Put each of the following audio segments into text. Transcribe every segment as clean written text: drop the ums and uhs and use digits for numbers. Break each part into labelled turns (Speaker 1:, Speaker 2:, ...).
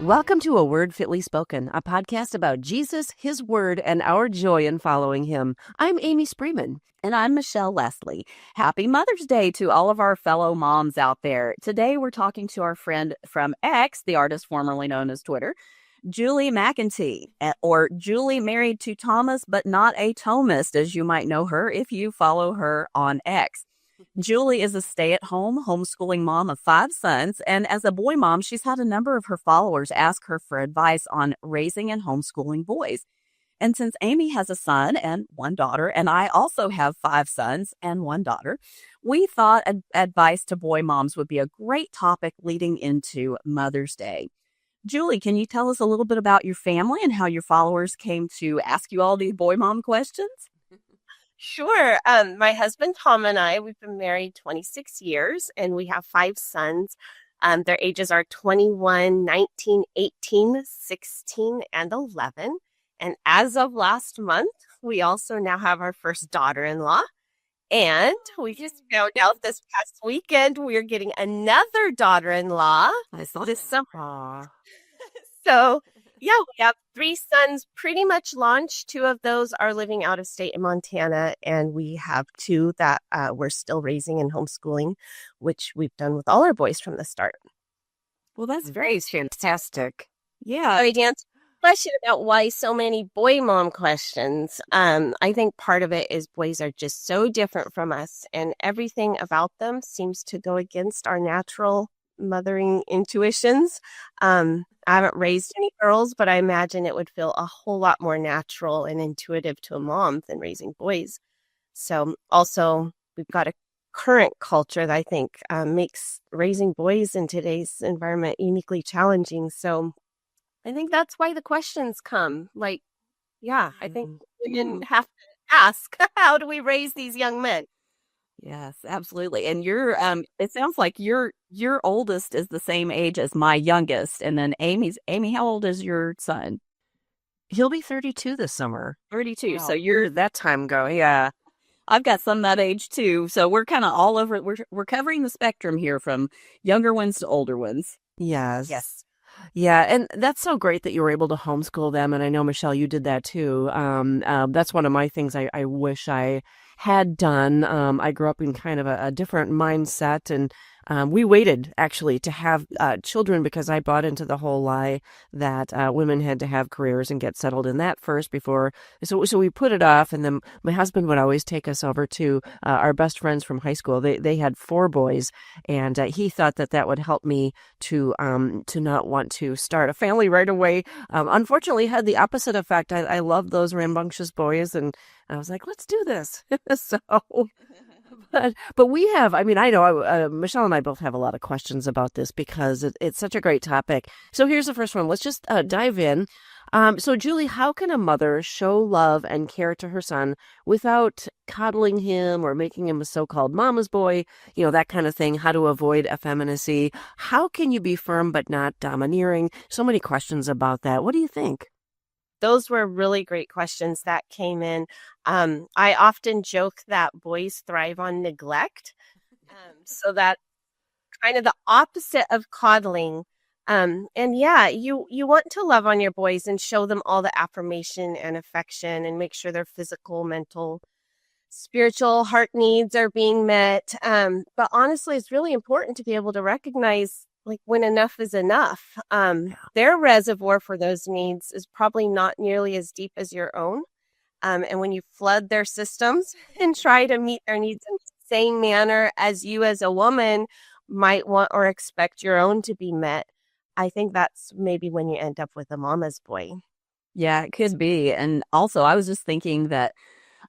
Speaker 1: Welcome to A Word Fitly Spoken, a podcast about Jesus, His Word, and our joy in following Him. I'm Amy Spreeman.
Speaker 2: And I'm Michelle Leslie. Happy Mother's Day to all of our fellow moms out there. Today we're talking to our friend from X, the artist formerly known as Twitter, Julie McEntee, or Julie married to Thomas, but not a Thomist, as you might know her if you follow her on X. Julie is a stay-at-home homeschooling mom of 5 sons, and as a boy mom, she's had a number of her followers ask her for advice on raising and homeschooling boys. And since Amy has a son and 1 daughter, and I also have 5 sons and 1 daughter, we thought advice to boy moms would be a great topic leading into Mother's Day. Julie, can you tell us a little bit about your family and how your followers came to ask you all these boy mom questions?
Speaker 3: Sure. My husband, Tom, and I, we've been married 26 years, and we have 5 sons. Their ages are 21, 19, 18, 16, and 11. And as of last month, we also now have our first daughter-in-law. And we just found out this past weekend we're getting another daughter-in-law.
Speaker 2: I saw this summer.
Speaker 3: So, yeah, we have 3 sons pretty much launched. 2 of those are living out of state in Montana, and we have 2 that we're still raising and homeschooling, which we've done with all our boys from the start.
Speaker 2: Well, that's very fantastic.
Speaker 3: Yeah. To answer the question about why so many boy mom questions, I think part of it is boys are just so different from us, and everything about them seems to go against our natural mothering intuitions. I haven't raised any girls, but I imagine it would feel a whole lot more natural and intuitive to a mom than raising boys. So also, we've got a current culture that I think makes raising boys in today's environment uniquely challenging. So I think that's why the questions come. I think we didn't have to ask, how do we raise these young men?
Speaker 2: Yes, absolutely. And it sounds like your oldest is the same age as my youngest. And then Amy, how old is your son?
Speaker 1: He'll be 32 this summer.
Speaker 2: 32.
Speaker 1: Wow.
Speaker 2: So you're
Speaker 1: that time go. Yeah.
Speaker 2: I've got some that age too. So we're kind of all over. We're covering the spectrum here from younger ones to older ones.
Speaker 1: Yes.
Speaker 2: Yes.
Speaker 1: Yeah, and that's so great that you were able to homeschool them, and I know, Michelle, you did that too. That's one of my things I wish I had done. I grew up in kind of a different mindset, and we waited, actually, to have children because I bought into the whole lie that women had to have careers and get settled in that first before. So we put it off, and then my husband would always take us over to our best friends from high school. They had 4 boys, and he thought that would help me to not want to start a family right away. Unfortunately, it had the opposite effect. I love those rambunctious boys, and I was like, let's do this. So, but we have, I know Michelle and I both have a lot of questions about this because it's such a great topic. So here's the first one. Let's just dive in. So Julie, how can a mother show love and care to her son without coddling him or making him a so-called mama's boy, that kind of thing, how to avoid effeminacy? How can you be firm but not domineering? So many questions about that. What do you think?
Speaker 3: Those were really great questions that came in. I often joke that boys thrive on neglect. So that's kind of the opposite of coddling. And yeah, you want to love on your boys and show them all the affirmation and affection and make sure their physical, mental, spiritual, heart needs are being met. But honestly, it's really important to be able to recognize when enough is enough. Their reservoir for those needs is probably not nearly as deep as your own. And when you flood their systems and try to meet their needs in the same manner as you as a woman might want or expect your own to be met, I think that's maybe when you end up with a mama's boy.
Speaker 2: Yeah, it could be. And also, I was just thinking that,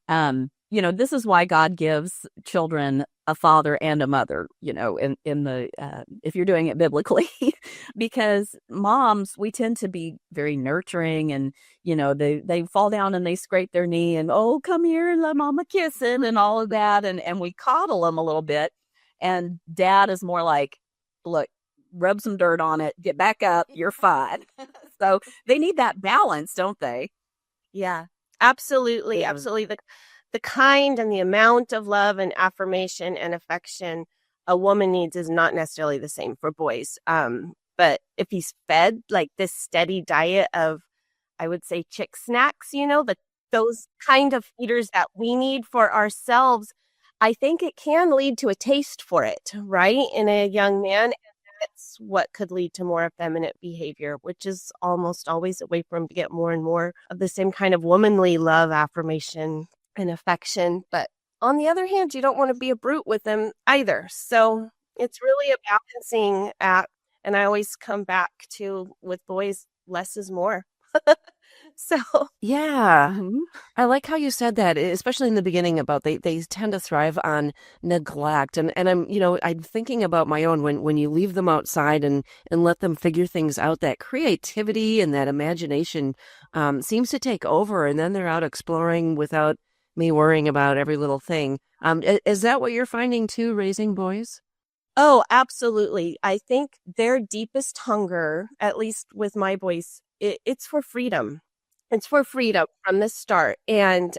Speaker 2: this is why God gives children a father and a mother, in the, if you're doing it biblically, because moms, we tend to be very nurturing and, they fall down and they scrape their knee and, oh, come here and let mama kiss him and all of that. And we coddle them a little bit. And dad is more like, look, rub some dirt on it, get back up, you're fine. So they need that balance, don't they?
Speaker 3: Yeah, absolutely. Absolutely. The kind and the amount of love and affirmation and affection a woman needs is not necessarily the same for boys. But if he's fed like this steady diet of, I would say, chick snacks, those kind of feeders that we need for ourselves, I think it can lead to a taste for it, right? In a young man. And that's what could lead to more effeminate behavior, which is almost always a way for him to get more and more of the same kind of womanly love, affirmation, and affection. But on the other hand, you don't want to be a brute with them either. So it's really a balancing act. And I always come back to, with boys, less is more. So
Speaker 1: Yeah. I like how you said that, especially in the beginning about they tend to thrive on neglect. And I'm thinking about my own when you leave them outside and let them figure things out, that creativity and that imagination seems to take over, and then they're out exploring without me worrying about every little thing. Is that what you're finding too, raising boys?
Speaker 3: Oh, absolutely. I think their deepest hunger, at least with my boys, it's for freedom. It's for freedom from the start. And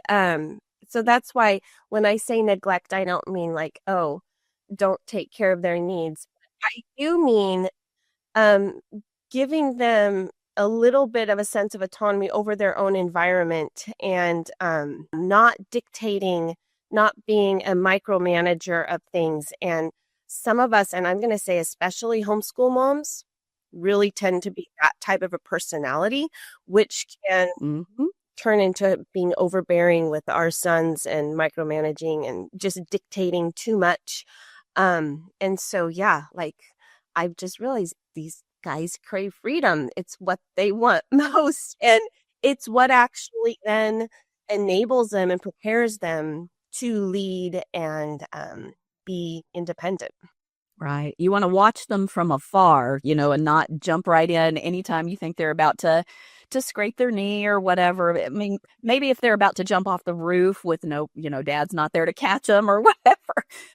Speaker 3: so that's why when I say neglect, I don't mean like, oh, don't take care of their needs. I do mean um, giving them a little bit of a sense of autonomy over their own environment, and not dictating, not being a micromanager of things. And some of us, and I'm going to say especially homeschool moms, really tend to be that type of a personality, which can turn into being overbearing with our sons and micromanaging and just dictating too much. And so, yeah, like I've just realized these guys crave freedom. It's what they want most. And it's what actually then enables them and prepares them to lead and be independent.
Speaker 2: Right. You want to watch them from afar, and not jump right in anytime you think they're about to scrape their knee or whatever. I mean, maybe if they're about to jump off the roof with no, dad's not there to catch them or whatever,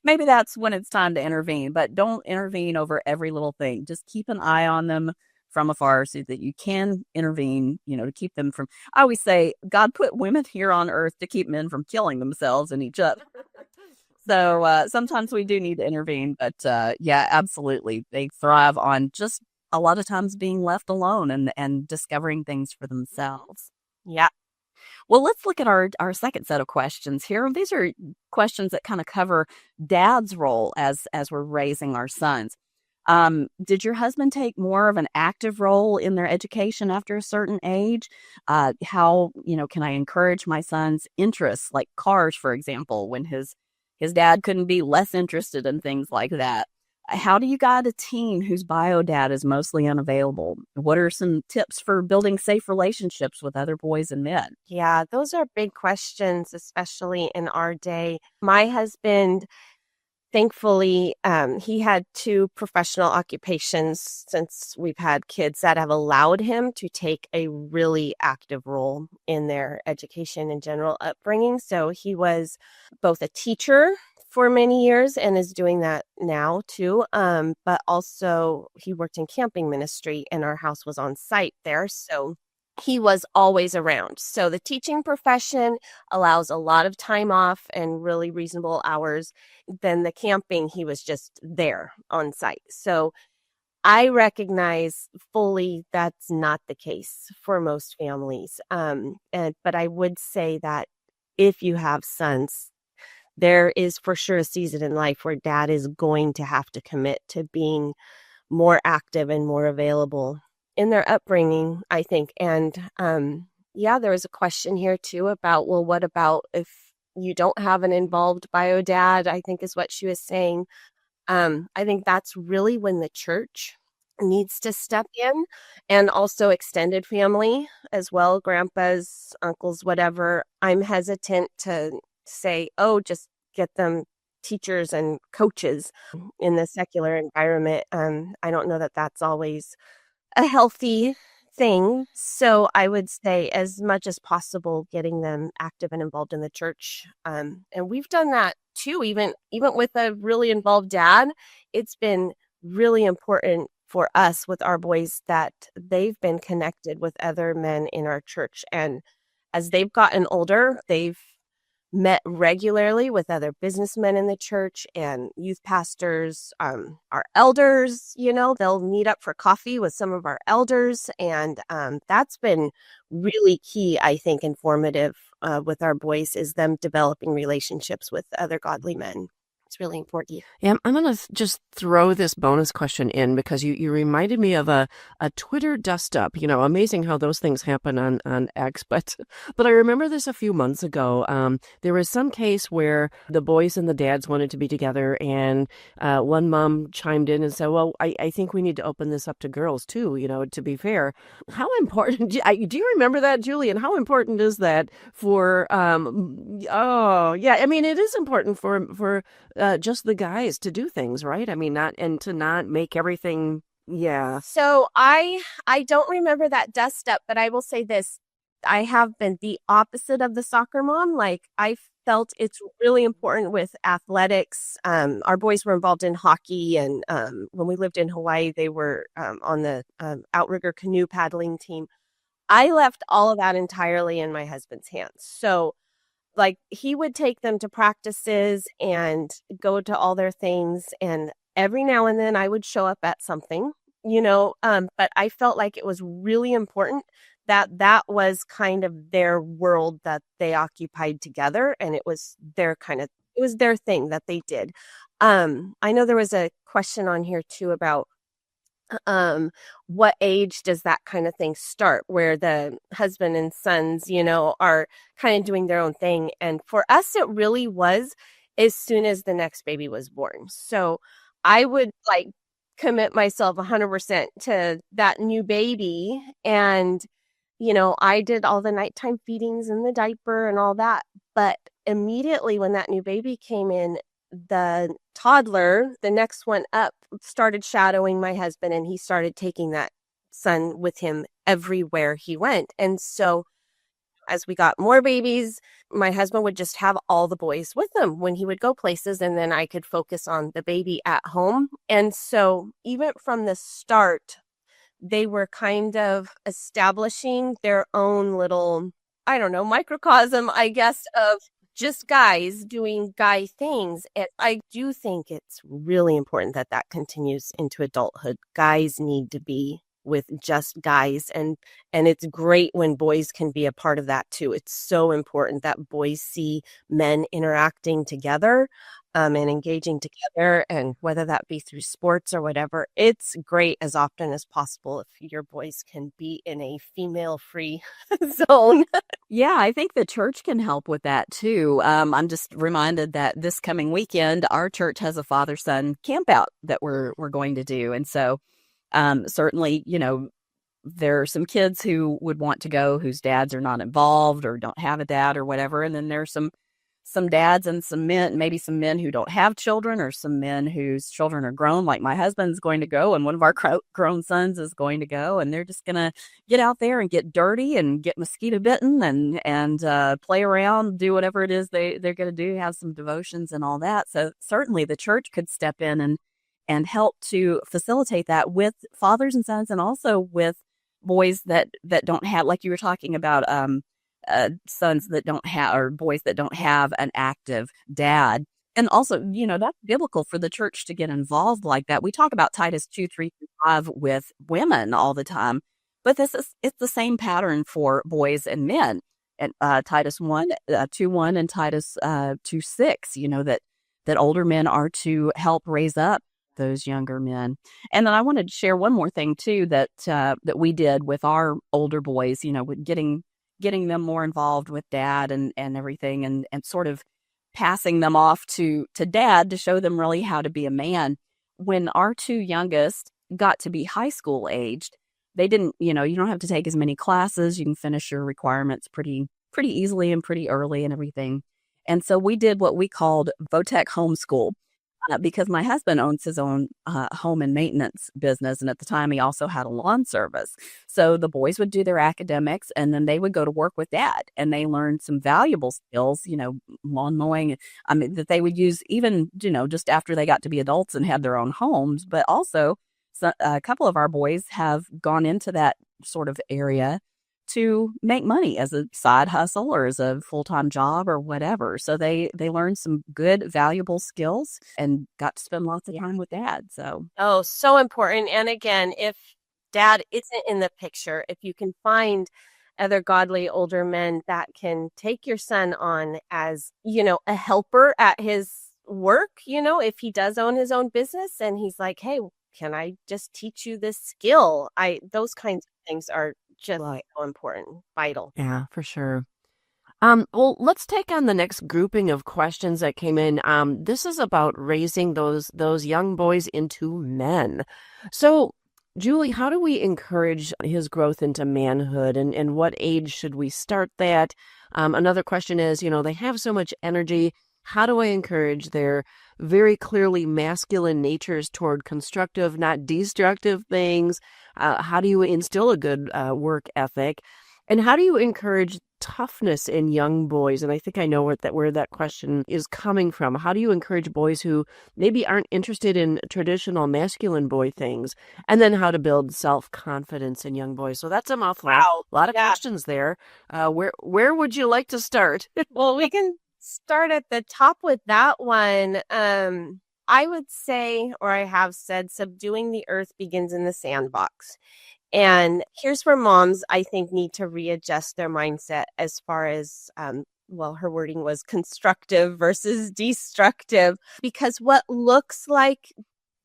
Speaker 2: maybe that's when it's time to intervene. But don't intervene over every little thing. Just keep an eye on them from afar so that you can intervene, to keep them from. I always say God put women here on earth to keep men from killing themselves and each other. So sometimes we do need to intervene, but yeah, absolutely. They thrive on just a lot of times being left alone and discovering things for themselves.
Speaker 3: Yeah.
Speaker 2: Well, let's look at our second set of questions here. These are questions that kind of cover dad's role as we're raising our sons. Did your husband take more of an active role in their education after a certain age? How, can I encourage my son's interests, like cars, for example, when his dad couldn't be less interested in things like that? How do you guide a teen whose bio dad is mostly unavailable? What are some tips for building safe relationships with other boys and men?
Speaker 3: Yeah, those are big questions, especially in our day. My husband, thankfully, he had two professional occupations since we've had kids that have allowed him to take a really active role in their education and general upbringing. So he was both a teacher for many years and is doing that now too. But also he worked in camping ministry and our house was on site there. So he was always around. So the teaching profession allows a lot of time off and really reasonable hours. Then the camping, he was just there on site. So I recognize fully that's not the case for most families. But I would say that if you have sons, there is for sure a season in life where dad is going to have to commit to being more active and more available in their upbringing, I think. And yeah, there was a question here too about, well, what about if you don't have an involved bio dad, I think is what she was saying. I think that's really when the church needs to step in, and also extended family as well, grandpas, uncles, whatever. I'm hesitant to say, oh, just get them teachers and coaches in the secular environment. I don't know that that's always a healthy thing. So I would say as much as possible, getting them active and involved in the church. And we've done that too, even with a really involved dad. It's been really important for us with our boys that they've been connected with other men in our church. And as they've gotten older, they've met regularly with other businessmen in the church and youth pastors, our elders. They'll meet up for coffee with some of our elders, and that's been really key, I think, informative with our boys, is them developing relationships with other godly men. It's really important.
Speaker 1: Yeah, I'm going to just throw this bonus question in because you reminded me of a Twitter dust up. Amazing how those things happen on X. But I remember this a few months ago. There was some case where the boys and the dads wanted to be together, and one mom chimed in and said, "Well, I think we need to open this up to girls too. To be fair." How important? Do you remember that, Julie? And how important is that for? Oh, yeah. I mean, it is important for just the guys to do things, right? I mean, to not make everything. Yeah.
Speaker 3: So I don't remember that dust up, but I will say this. I have been the opposite of the soccer mom. Like, I felt it's really important with athletics. Our boys were involved in hockey, and when we lived in Hawaii, they were on the outrigger canoe paddling team. I left all of that entirely in my husband's hands. So, like, he would take them to practices and go to all their things, and every now and then I would show up at something, but I felt like it was really important that was kind of their world that they occupied together, and it was their thing that they did. I know there was a question on here too about what age does that kind of thing start, where the husband and sons, are kind of doing their own thing. And for us, it really was as soon as the next baby was born. So I would commit myself 100% to that new baby. And, I did all the nighttime feedings and the diaper and all that. But immediately when that new baby came in, the toddler, the next one up, started shadowing my husband, and he started taking that son with him everywhere he went. And so as we got more babies, my husband would just have all the boys with him when he would go places, and then I could focus on the baby at home. And so even from the start, they were kind of establishing their own little, I don't know, microcosm, I guess, of just guys doing guy things. And I do think it's really important that continues into adulthood. Guys need to be with just guys, and it's great when boys can be a part of that too. It's so important that boys see men interacting together and engaging together, and whether that be through sports or whatever. It's great as often as possible if your boys can be in a female-free zone.
Speaker 2: Yeah, I think the church can help with that too. I'm just reminded that this coming weekend, our church has a father-son camp out that we're going to do. And so certainly, there are some kids who would want to go whose dads are not involved or don't have a dad or whatever. And then there's some dads and some men, maybe some men who don't have children, or some men whose children are grown, like my husband's going to go, and one of our grown sons is going to go, and they're just going to get out there and get dirty and get mosquito bitten and play around, do whatever it is they're going to do, have some devotions and all that. So certainly the church could step in and help to facilitate that with fathers and sons, and also with boys that don't have, like you were talking about, sons that don't have, or boys that don't have an active dad. And also, that's biblical for the church to get involved like that. We talk about Titus 2:3-5 with women all the time, but it's the same pattern for boys and men. And Titus 2:1 and Titus 2:6, that older men are to help raise up those younger men. And then I wanted to share one more thing too that we did with our older boys, with getting them more involved with dad and everything, and sort of passing them off to dad to show them really how to be a man. When our two youngest got to be high school aged, they didn't, you don't have to take as many classes. You can finish your requirements pretty easily and pretty early and everything. And so we did what we called VOTEC homeschool. Because my husband owns his own home and maintenance business. And at the time, he also had a lawn service. So the boys would do their academics, and then they would go to work with dad. And they learned some valuable skills, lawn mowing, that they would use even, just after they got to be adults and had their own homes. But also, a couple of our boys have gone into that sort of area to make money as a side hustle or as a full-time job or whatever. So they learned some good, valuable skills and got to spend lots of time with dad. So
Speaker 3: Oh, so important. And again, if dad isn't in the picture, if you can find other godly older men that can take your son on as, a helper at his work, if he does own his own business and he's like, hey, can I just teach you this skill? Those kinds of things are just so important, vital.
Speaker 1: Yeah, for sure. Well, let's take on the next grouping of questions that came in. This is about raising those young boys into men. So, Julie, how do we encourage his growth into manhood, and what age should we start that? Another question is, they have so much energy. How do I encourage their very clearly masculine natures toward constructive, not destructive things? How do you instill a good work ethic? And how do you encourage toughness in young boys? And I think I know where that question is coming from. How do you encourage boys who maybe aren't interested in traditional masculine boy things? And then how to build self-confidence in young boys. So that's a mouthful.
Speaker 3: Wow.
Speaker 1: A lot of questions there. Where would you like to start?
Speaker 3: Well, we can start at the top with that one. I would say, or I have said, subduing the earth begins in the sandbox. And here's where moms, I think, need to readjust their mindset as far as, her wording was constructive versus destructive, because what looks like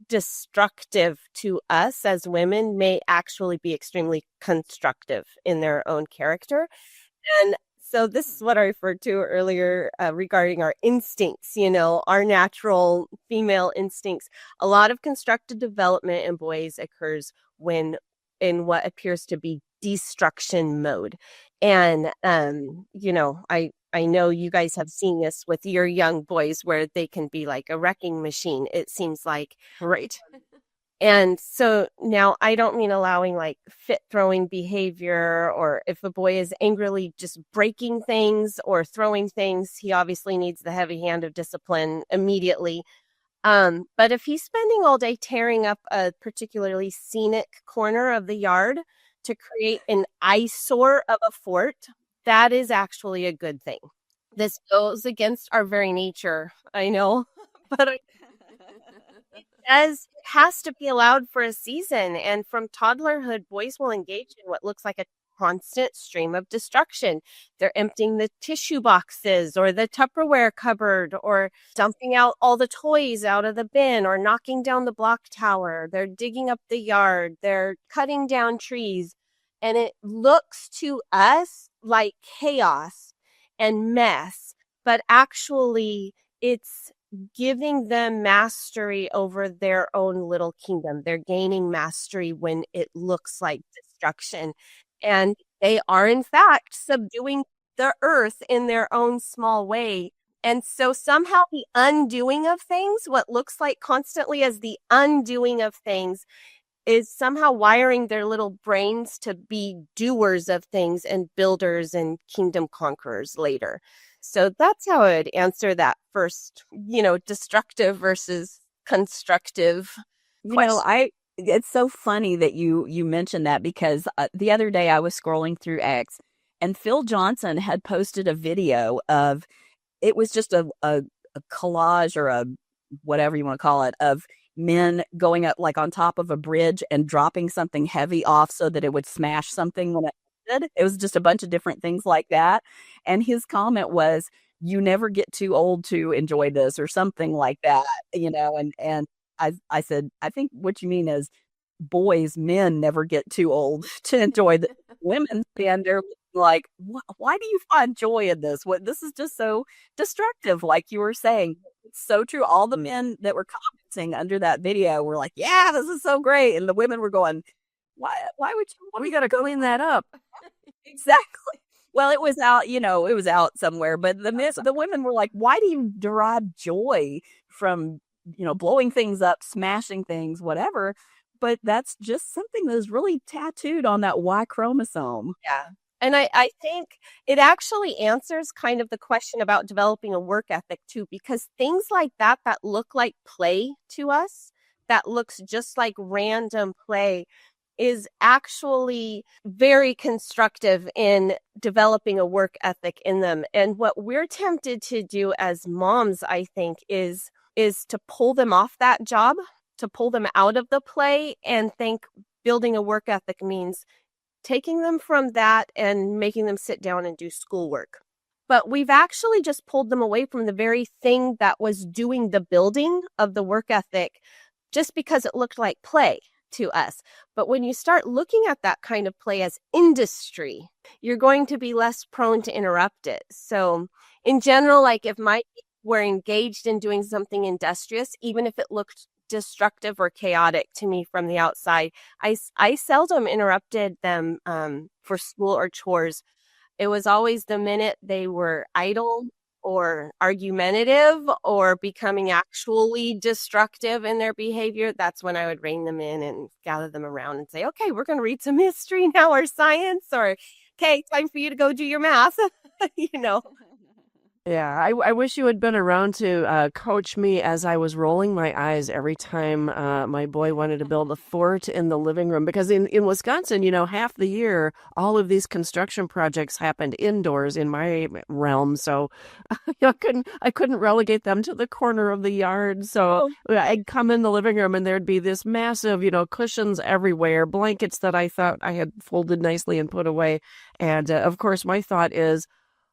Speaker 3: destructive to us as women may actually be extremely constructive in their own character. And so this is what I referred to earlier regarding our instincts, our natural female instincts. A lot of constructive development in boys occurs when in what appears to be destruction mode. And, I know you guys have seen this with your young boys where they can be like a wrecking machine, it seems like.
Speaker 1: Right.
Speaker 3: And so now I don't mean allowing like fit throwing behavior, or if a boy is angrily just breaking things or throwing things, he obviously needs the heavy hand of discipline immediately. But if he's spending all day tearing up a particularly scenic corner of the yard to create an eyesore of a fort, that is actually a good thing. This goes against our very nature, I know, but it has to be allowed for a season. And from toddlerhood, boys will engage in what looks like a constant stream of destruction. They're emptying the tissue boxes or the Tupperware cupboard, or dumping out all the toys out of the bin, or knocking down the block tower. They're digging up the yard. They're cutting down trees. And it looks to us like chaos and mess, but actually it's giving them mastery over their own little kingdom. They're gaining mastery when it looks like destruction. And they are, in fact, subduing the earth in their own small way. And so somehow the undoing of things, what looks like constantly as the undoing of things, is somehow wiring their little brains to be doers of things and builders and kingdom conquerors later. So that's how I would answer that first, destructive versus constructive question.
Speaker 2: It's so funny that you mentioned that, because the other day I was scrolling through X and Phil Johnson had posted a video of, it was just a collage or a whatever you want to call it, of men going up like on top of a bridge and dropping something heavy off so that it would smash something when it did. It was just a bunch of different things like that. And his comment was, you never get too old to enjoy this, or something like that, and I said, I think what you mean is men never get too old to enjoy the women. And they're like, why do you find joy in this? This is just so destructive, like you were saying. It's so true. All the men that were commenting under that video were like, yeah, this is so great. And the women were going, why would you?
Speaker 1: We got to clean that up.
Speaker 2: Exactly. Well, it was out somewhere, but the women were like, why do you derive joy from, blowing things up, smashing things, whatever? But that's just something that is really tattooed on that Y chromosome.
Speaker 3: Yeah. And I think it actually answers kind of the question about developing a work ethic too, because things like that look like play to us, that looks just like random play, is actually very constructive in developing a work ethic in them. And what we're tempted to do as moms, I think, is to pull them off that job, to pull them out of the play, and think building a work ethic means taking them from that and making them sit down and do schoolwork. But we've actually just pulled them away from the very thing that was doing the building of the work ethic just because it looked like play to us. But when you start looking at that kind of play as industry, you're going to be less prone to interrupt it. So in general, like if my kids were engaged in doing something industrious, even if it looked destructive or chaotic to me from the outside, I seldom interrupted them for school or chores. It was always the minute they were idle or argumentative or becoming actually destructive in their behavior, that's when I would rein them in and gather them around and say, okay, we're going to read some history now or science, or okay, time for you to go do your math, you know.
Speaker 1: Yeah, I wish you had been around to coach me as I was rolling my eyes every time my boy wanted to build a fort in the living room. Because in Wisconsin, half the year, all of these construction projects happened indoors in my realm. So I couldn't relegate them to the corner of the yard. So I'd come in the living room and there'd be this massive, cushions everywhere, blankets that I thought I had folded nicely and put away. And of course, my thought is,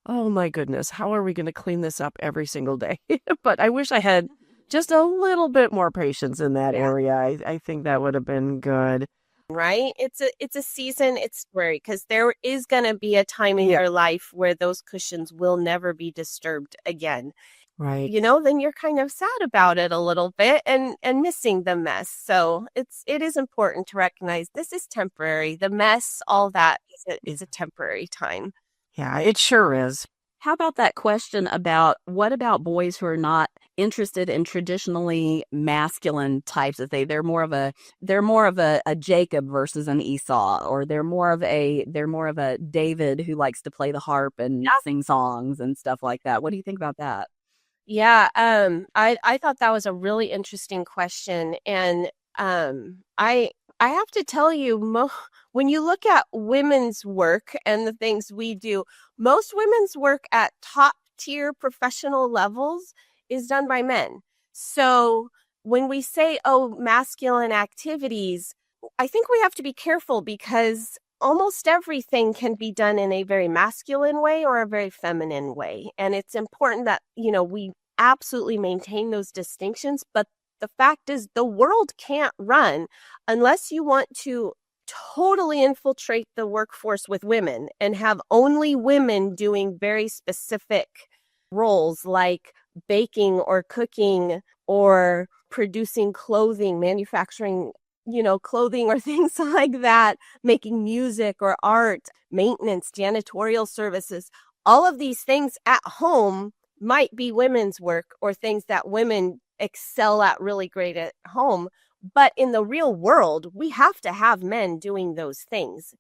Speaker 1: oh my goodness, how are we going to clean this up every single day? But I wish I had just a little bit more patience in that area. I think that would have been good.
Speaker 3: Right? It's a season, it's scary because there is going to be a time in your life where those cushions will never be disturbed again.
Speaker 1: Right.
Speaker 3: Then you're kind of sad about it a little bit and missing the mess. So it is important to recognize this is temporary. The mess, all that is a temporary time.
Speaker 1: Yeah, it sure is.
Speaker 2: How about that question about what about boys who are not interested in traditionally masculine types of things? They're more of a Jacob versus an Esau, or they're more of a David who likes to play the harp and sing songs and stuff like that. What do you think about that?
Speaker 3: Yeah, I thought that was a really interesting question, and I have to tell you, when you look at women's work and the things we do, most women's work at top tier professional levels is done by men. So when we say, oh, masculine activities, I think we have to be careful because almost everything can be done in a very masculine way or a very feminine way. And it's important that, we absolutely maintain those distinctions. But the fact is, the world can't run unless you want to totally infiltrate the workforce with women and have only women doing very specific roles like baking or cooking or producing clothing, manufacturing, clothing or things like that, making music or art, maintenance, janitorial services. All of these things at home might be women's work or things that women excel at really great at home. But in the real world, we have to have men doing those things.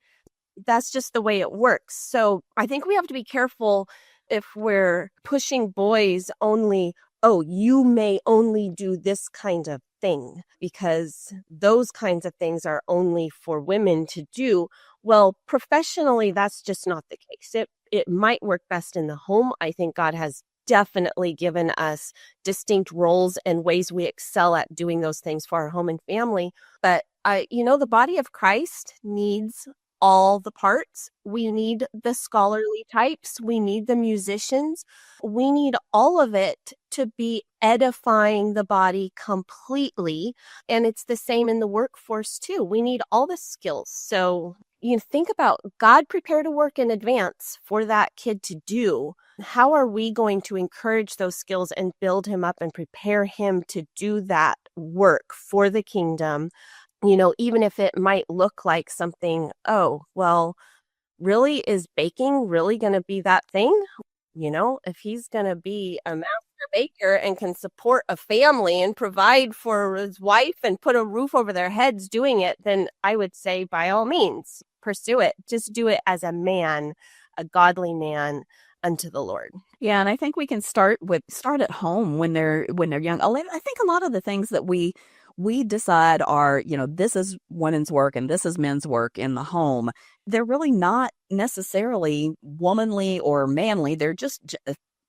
Speaker 3: That's just the way it works. So I think we have to be careful if we're pushing boys only, oh, you may only do this kind of thing because those kinds of things are only for women to do. Well, professionally, that's just not the case. It might work best in the home. I think God has definitely given us distinct roles and ways we excel at doing those things for our home and family. But the body of Christ needs all the parts. We need the scholarly types. We need the musicians. We need all of it to be edifying the body completely. And it's the same in the workforce too. We need all the skills. So you think about God prepared a work in advance for that kid to do. How are we going to encourage those skills and build him up and prepare him to do that work for the kingdom? Even if it might look like something, oh, well, really, is baking really going to be that thing? If he's going to be a master baker and can support a family and provide for his wife and put a roof over their heads doing it, then I would say, by all means, pursue it. Just do it as a man, a godly man unto the Lord.
Speaker 2: Yeah, and I think we can start at home when they're young. I think a lot of the things that we we decide this is women's work and this is men's work in the home, they're really not necessarily womanly or manly. They're just,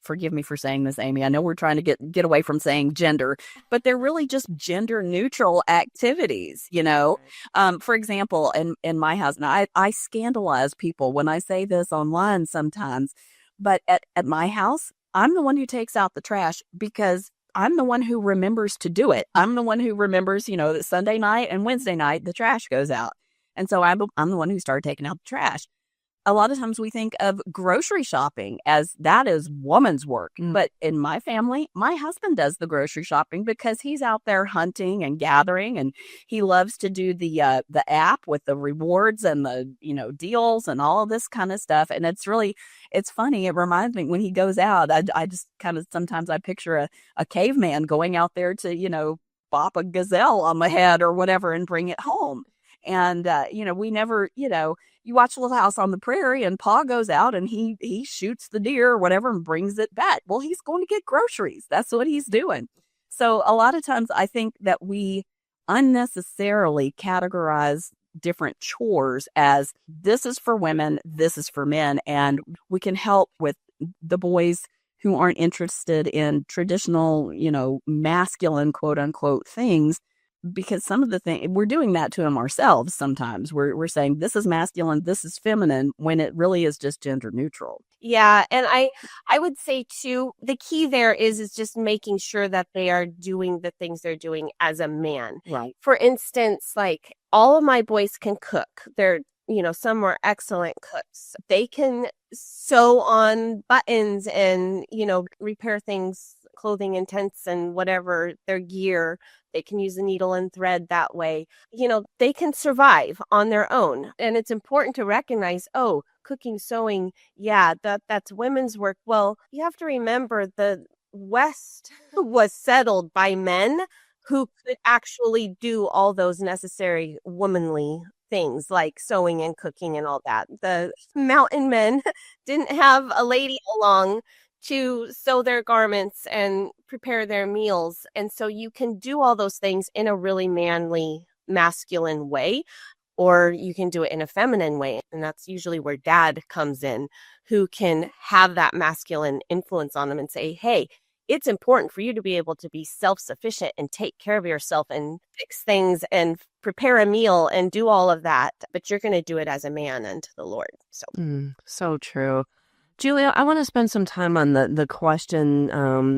Speaker 2: forgive me for saying this, Amy. I know we're trying to get away from saying gender, but they're really just gender neutral activities, For example, in my house, and I scandalize people when I say this online sometimes, but at my house, I'm the one who takes out the trash because I'm the one who remembers to do it. I'm the one who remembers, that Sunday night and Wednesday night, the trash goes out. And so I'm the one who started taking out the trash. A lot of times we think of grocery shopping as that is woman's work. But in my family, my husband does the grocery shopping because he's out there hunting and gathering, and he loves to do the app with the rewards and the, deals and all of this kind of stuff. And it's funny. It reminds me when he goes out, I just kind of, sometimes I picture a caveman going out there to, bop a gazelle on the head or whatever and bring it home. And, we never, you watch Little House on the Prairie and Pa goes out and he shoots the deer or whatever and brings it back. Well, he's going to get groceries. That's what he's doing. So a lot of times I think that we unnecessarily categorize different chores as this is for women, this is for men. And we can help with the boys who aren't interested in traditional, masculine, quote unquote, things. Because some of the things we're doing that to them ourselves. Sometimes we're saying this is masculine, this is feminine, when it really is just gender neutral.
Speaker 3: Yeah, and I would say too, the key there is just making sure that they are doing the things they're doing as a man.
Speaker 2: Right.
Speaker 3: For instance, like all of my boys can cook. They're some are excellent cooks. They can sew on buttons and repair things, clothing and tents and whatever, their gear. They can use a needle and thread that way. They can survive on their own. And it's important to recognize, cooking, sewing, yeah, that's women's work. Well, you have to remember the West was settled by men who could actually do all those necessary womanly things like sewing and cooking and all that. The mountain men didn't have a lady along to sew their garments and prepare their meals. And so you can do all those things in a really manly, masculine way, or you can do it in a feminine way. And that's usually where dad comes in, who can have that masculine influence on them and say, hey, it's important for you to be able to be self-sufficient and take care of yourself and fix things and prepare a meal and do all of that. But you're going to do it as a man unto the Lord.
Speaker 1: So true. Julia, I want to spend some time on the question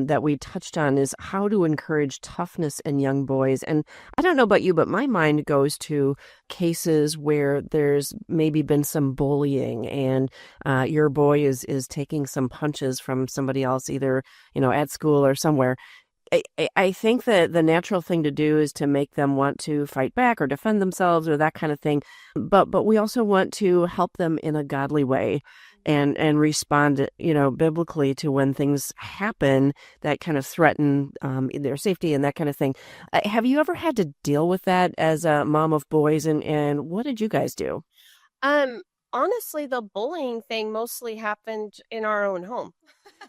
Speaker 1: that we touched on is how to encourage toughness in young boys. And I don't know about you, but my mind goes to cases where there's maybe been some bullying and your boy is taking some punches from somebody else, either, at school or somewhere. I think that the natural thing to do is to make them want to fight back or defend themselves or that kind of thing. But we also want to help them in a godly way and respond, biblically to when things happen that kind of threaten their safety and that kind of thing. Have you ever had to deal with that as a mom of boys, and what did you guys do?
Speaker 3: Honestly, the bullying thing mostly happened in our own home.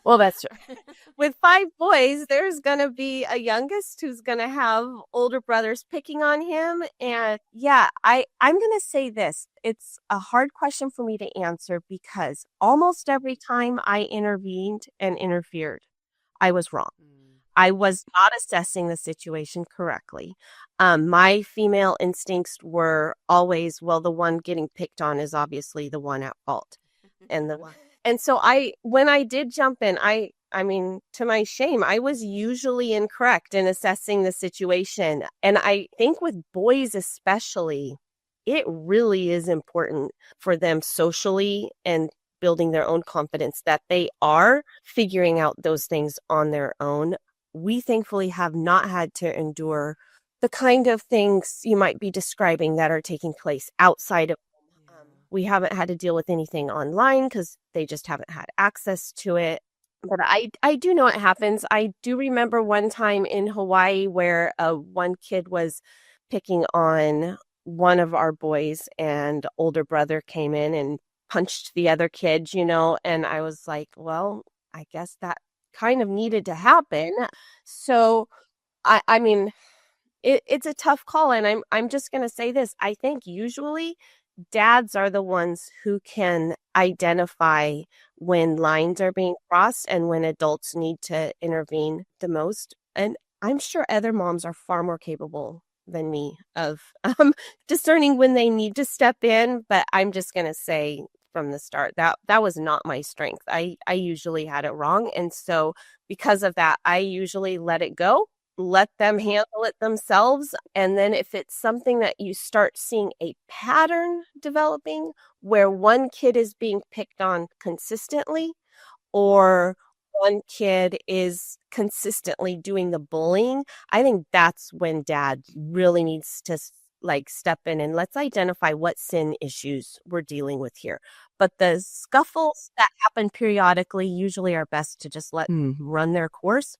Speaker 1: Well, that's true.
Speaker 3: With 5 boys, there's going to be a youngest who's going to have older brothers picking on him. And yeah, I'm going to say this. It's a hard question for me to answer because almost every time I intervened and interfered, I was wrong. I was not assessing the situation correctly. My female instincts were always, well, the one getting picked on is obviously the one at fault. And so when I did jump in, I mean, to my shame, I was usually incorrect in assessing the situation. And I think with boys especially, it really is important for them socially and building their own confidence that they are figuring out those things on their own. We thankfully have not had to endure the kind of things you might be describing that are taking place outside of we haven't had to deal with anything online because they just haven't had access to it. But I do know it happens. I do remember one time in Hawaii where one kid was picking on one of our boys and older brother came in and punched the other kid, and I was like, well, I guess that kind of needed to happen. So, I mean, it's a tough call, and I'm just going to say this. I think usually dads are the ones who can identify when lines are being crossed and when adults need to intervene the most. And I'm sure other moms are far more capable than me of discerning when they need to step in. But I'm just going to say from the start that was not my strength. I usually had it wrong. And so because of that, I usually let it go, let them handle it themselves. And then if it's something that you start seeing a pattern developing where one kid is being picked on consistently, or one kid is consistently doing the bullying, I think that's when dad really needs to like step in and let's identify what sin issues we're dealing with here. But the scuffles that happen periodically usually are best to just let run their course.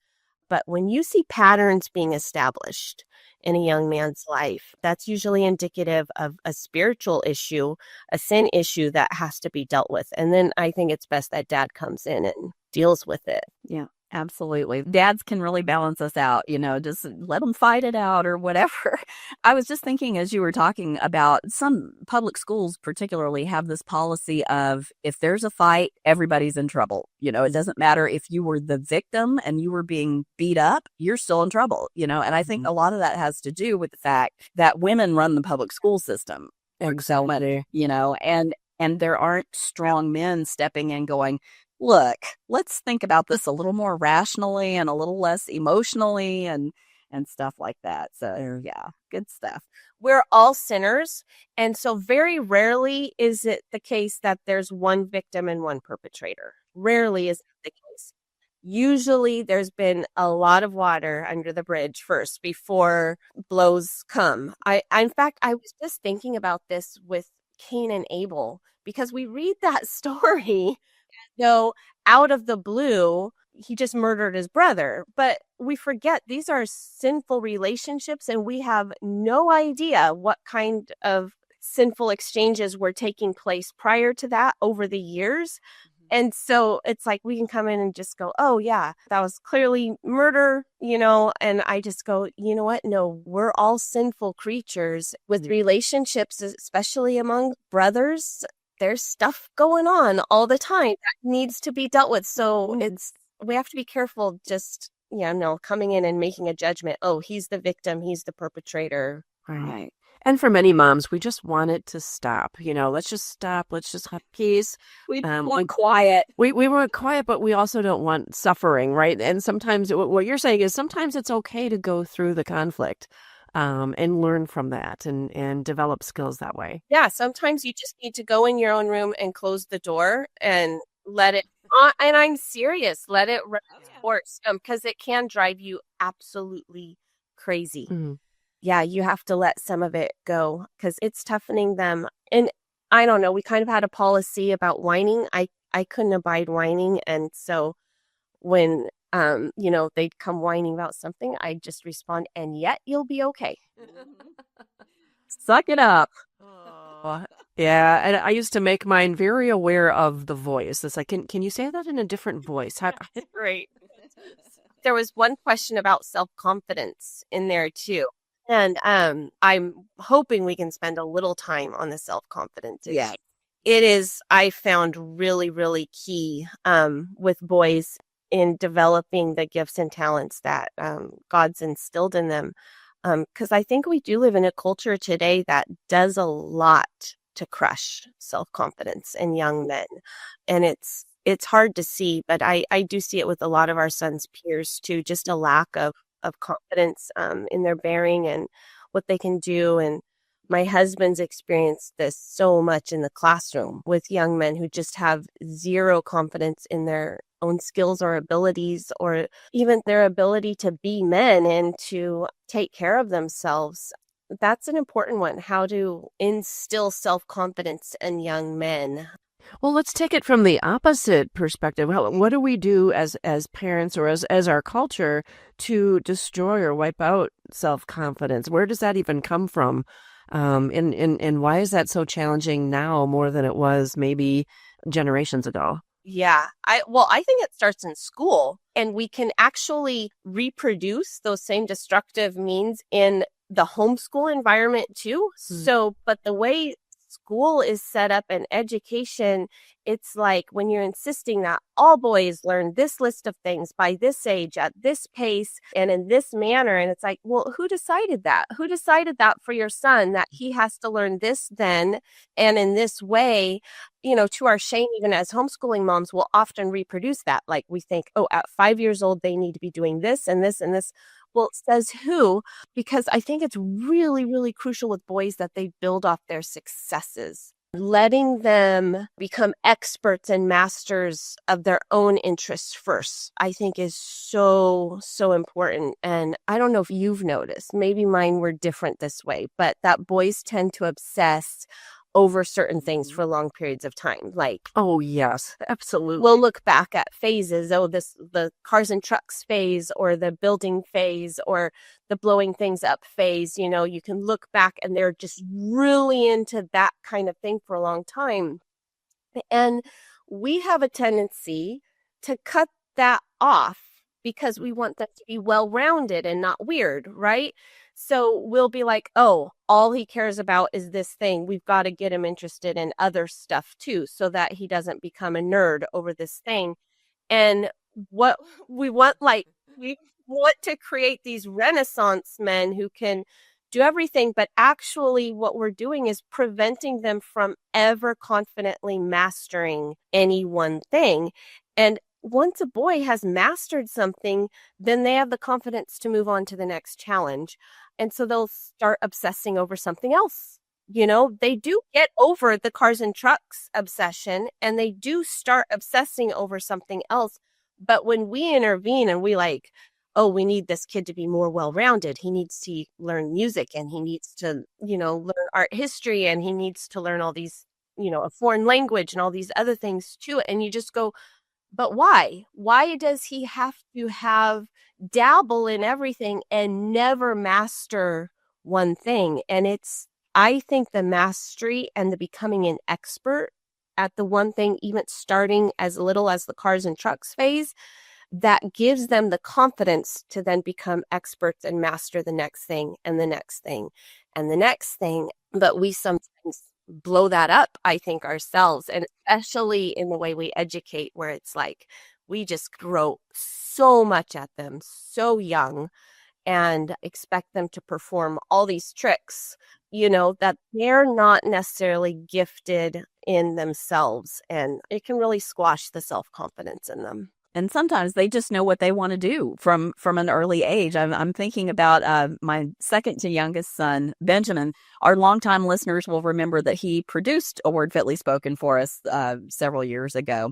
Speaker 3: But when you see patterns being established in a young man's life, that's usually indicative of a spiritual issue, a sin issue that has to be dealt with. And then I think it's best that dad comes in and deals with it.
Speaker 2: Yeah, absolutely. Dads can really balance us out, just let them fight it out or whatever. I was just thinking as you were talking about some public schools particularly have this policy of if there's a fight, everybody's in trouble. It doesn't matter if you were the victim and you were being beat up, you're still in trouble, and I think a lot of that has to do with the fact that women run the public school system.
Speaker 1: Exactly.
Speaker 2: And there aren't strong men stepping in going, look, let's think about this a little more rationally and a little less emotionally and stuff like that. So yeah, good stuff.
Speaker 3: We're all sinners. And so very rarely is it the case that there's one victim and one perpetrator. Rarely is that the case. Usually there's been a lot of water under the bridge first before blows come. In fact, I was just thinking about this with Cain and Abel because we read that story. Out of the blue, he just murdered his brother. But we forget these are sinful relationships, and we have no idea what kind of sinful exchanges were taking place prior to that over the years. And so it's like we can come in and just go, oh, yeah, that was clearly murder, and I just go, you know what? No, we're all sinful creatures with relationships, especially among brothers. There's stuff going on all the time that needs to be dealt with. So we have to be careful just, coming in and making a judgment. Oh, he's the victim. He's the perpetrator.
Speaker 1: Right. And for many moms, we just want it to stop. Let's just stop. Let's just have peace.
Speaker 2: We want quiet.
Speaker 1: We want quiet, but we also don't want suffering, right? And sometimes what you're saying is sometimes it's okay to go through the conflict. And learn from that and develop skills that way.
Speaker 3: Yeah, sometimes you just need to go in your own room and close the door and let it and I'm serious, let it run its course because it can drive you absolutely crazy.
Speaker 1: Mm-hmm.
Speaker 3: Yeah, you have to let some of it go because it's toughening them. And I don't know, we kind of had a policy about whining. I couldn't abide whining, and so when they'd come whining about something, I'd just respond, and yet you'll be okay.
Speaker 2: Suck it up.
Speaker 1: Oh, yeah. And I used to make mine very aware of the voice. It's like, can you say that in a different voice?
Speaker 3: Great. There was one question about self-confidence in there too. And I'm hoping we can spend a little time on the self-confidence.
Speaker 2: Yeah.
Speaker 3: It is, I found really, really key with boys in developing the gifts and talents that God's instilled in them. Because I think we do live in a culture today that does a lot to crush self-confidence in young men. And it's hard to see, but I do see it with a lot of our sons' peers too, just a lack of confidence in their bearing and what they can do. And my husband's experienced this so much in the classroom with young men who just have zero confidence in their own skills or abilities, or even their ability to be men and to take care of themselves. That's an important one, how to instill self-confidence in young men.
Speaker 1: Well, let's take it from the opposite perspective. What do we do as parents or as our culture to destroy or wipe out self-confidence? Where does that even come from? And why is that so challenging now more than it was maybe generations ago?
Speaker 3: Yeah. I think it starts in school, and we can actually reproduce those same destructive means in the homeschool environment too. So, but the way school is set up and education, it's like when you're insisting that all boys learn this list of things by this age at this pace and in this manner, and it's like, well, who decided that? Who decided that for your son, that he has to learn this then and in this way? To our shame, even as homeschooling moms, will often reproduce that. Like we think, oh, at 5 years old, they need to be doing this and this and this. Well, says who? Because I think it's really, really crucial with boys that they build off their successes. Letting them become experts and masters of their own interests first, I think is so, so important. And I don't know if you've noticed, maybe mine were different this way, but that boys tend to obsess over certain things for long periods of time. Like,
Speaker 1: Oh, yes, absolutely.
Speaker 3: we'll look back at phases. Oh, the cars and trucks phase, or the building phase, or the blowing things up phase. You can look back and they're just really into that kind of thing for a long time. And we have a tendency to cut that off because we want them to be well-rounded and not weird, right? So we'll be like, oh, all he cares about is this thing. We've got to get him interested in other stuff too, so that he doesn't become a nerd over this thing. And what we want, we want to create these Renaissance men who can do everything, but actually what we're doing is preventing them from ever confidently mastering any one thing. And once a boy has mastered something, then they have the confidence to move on to the next challenge. And so they'll start obsessing over something else. They do get over the cars and trucks obsession, and they do start obsessing over something else. But when we intervene and we like, oh, we need this kid to be more well-rounded. He needs to learn music, and he needs to, learn art history, and he needs to learn all these, a foreign language and all these other things too. And you just go, but why? Why does he have to dabble in everything and never master one thing? And I think the mastery and the becoming an expert at the one thing, even starting as little as the cars and trucks phase, that gives them the confidence to then become experts and master the next thing and the next thing and the next thing. But we sometimes blow that up, I think, ourselves, and especially in the way we educate, where it's like we just throw so much at them so young and expect them to perform all these tricks, that they're not necessarily gifted in themselves, and it can really squash the self-confidence in them.
Speaker 2: And sometimes they just know what they want to do from an early age. I'm thinking about my second to youngest son, Benjamin. Our longtime listeners will remember that he produced A Word Fitly Spoken for us several years ago.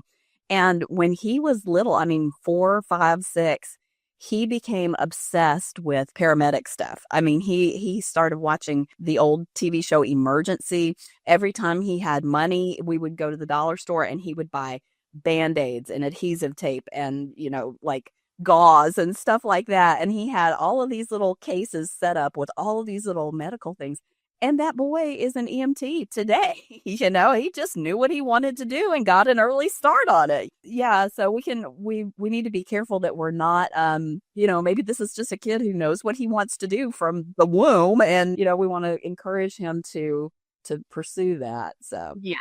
Speaker 2: And when he was little, 4, 5, 6, he became obsessed with paramedic stuff. He started watching the old TV show Emergency. Every time he had money, we would go to the dollar store and he would buy Band-Aids and adhesive tape and, like gauze and stuff like that. And he had all of these little cases set up with all of these little medical things. And that boy is an EMT today. He just knew what he wanted to do and got an early start on it. Yeah. So we need to be careful that we're not, maybe this is just a kid who knows what he wants to do from the womb. And, we want to encourage him to pursue that. So,
Speaker 3: Yes.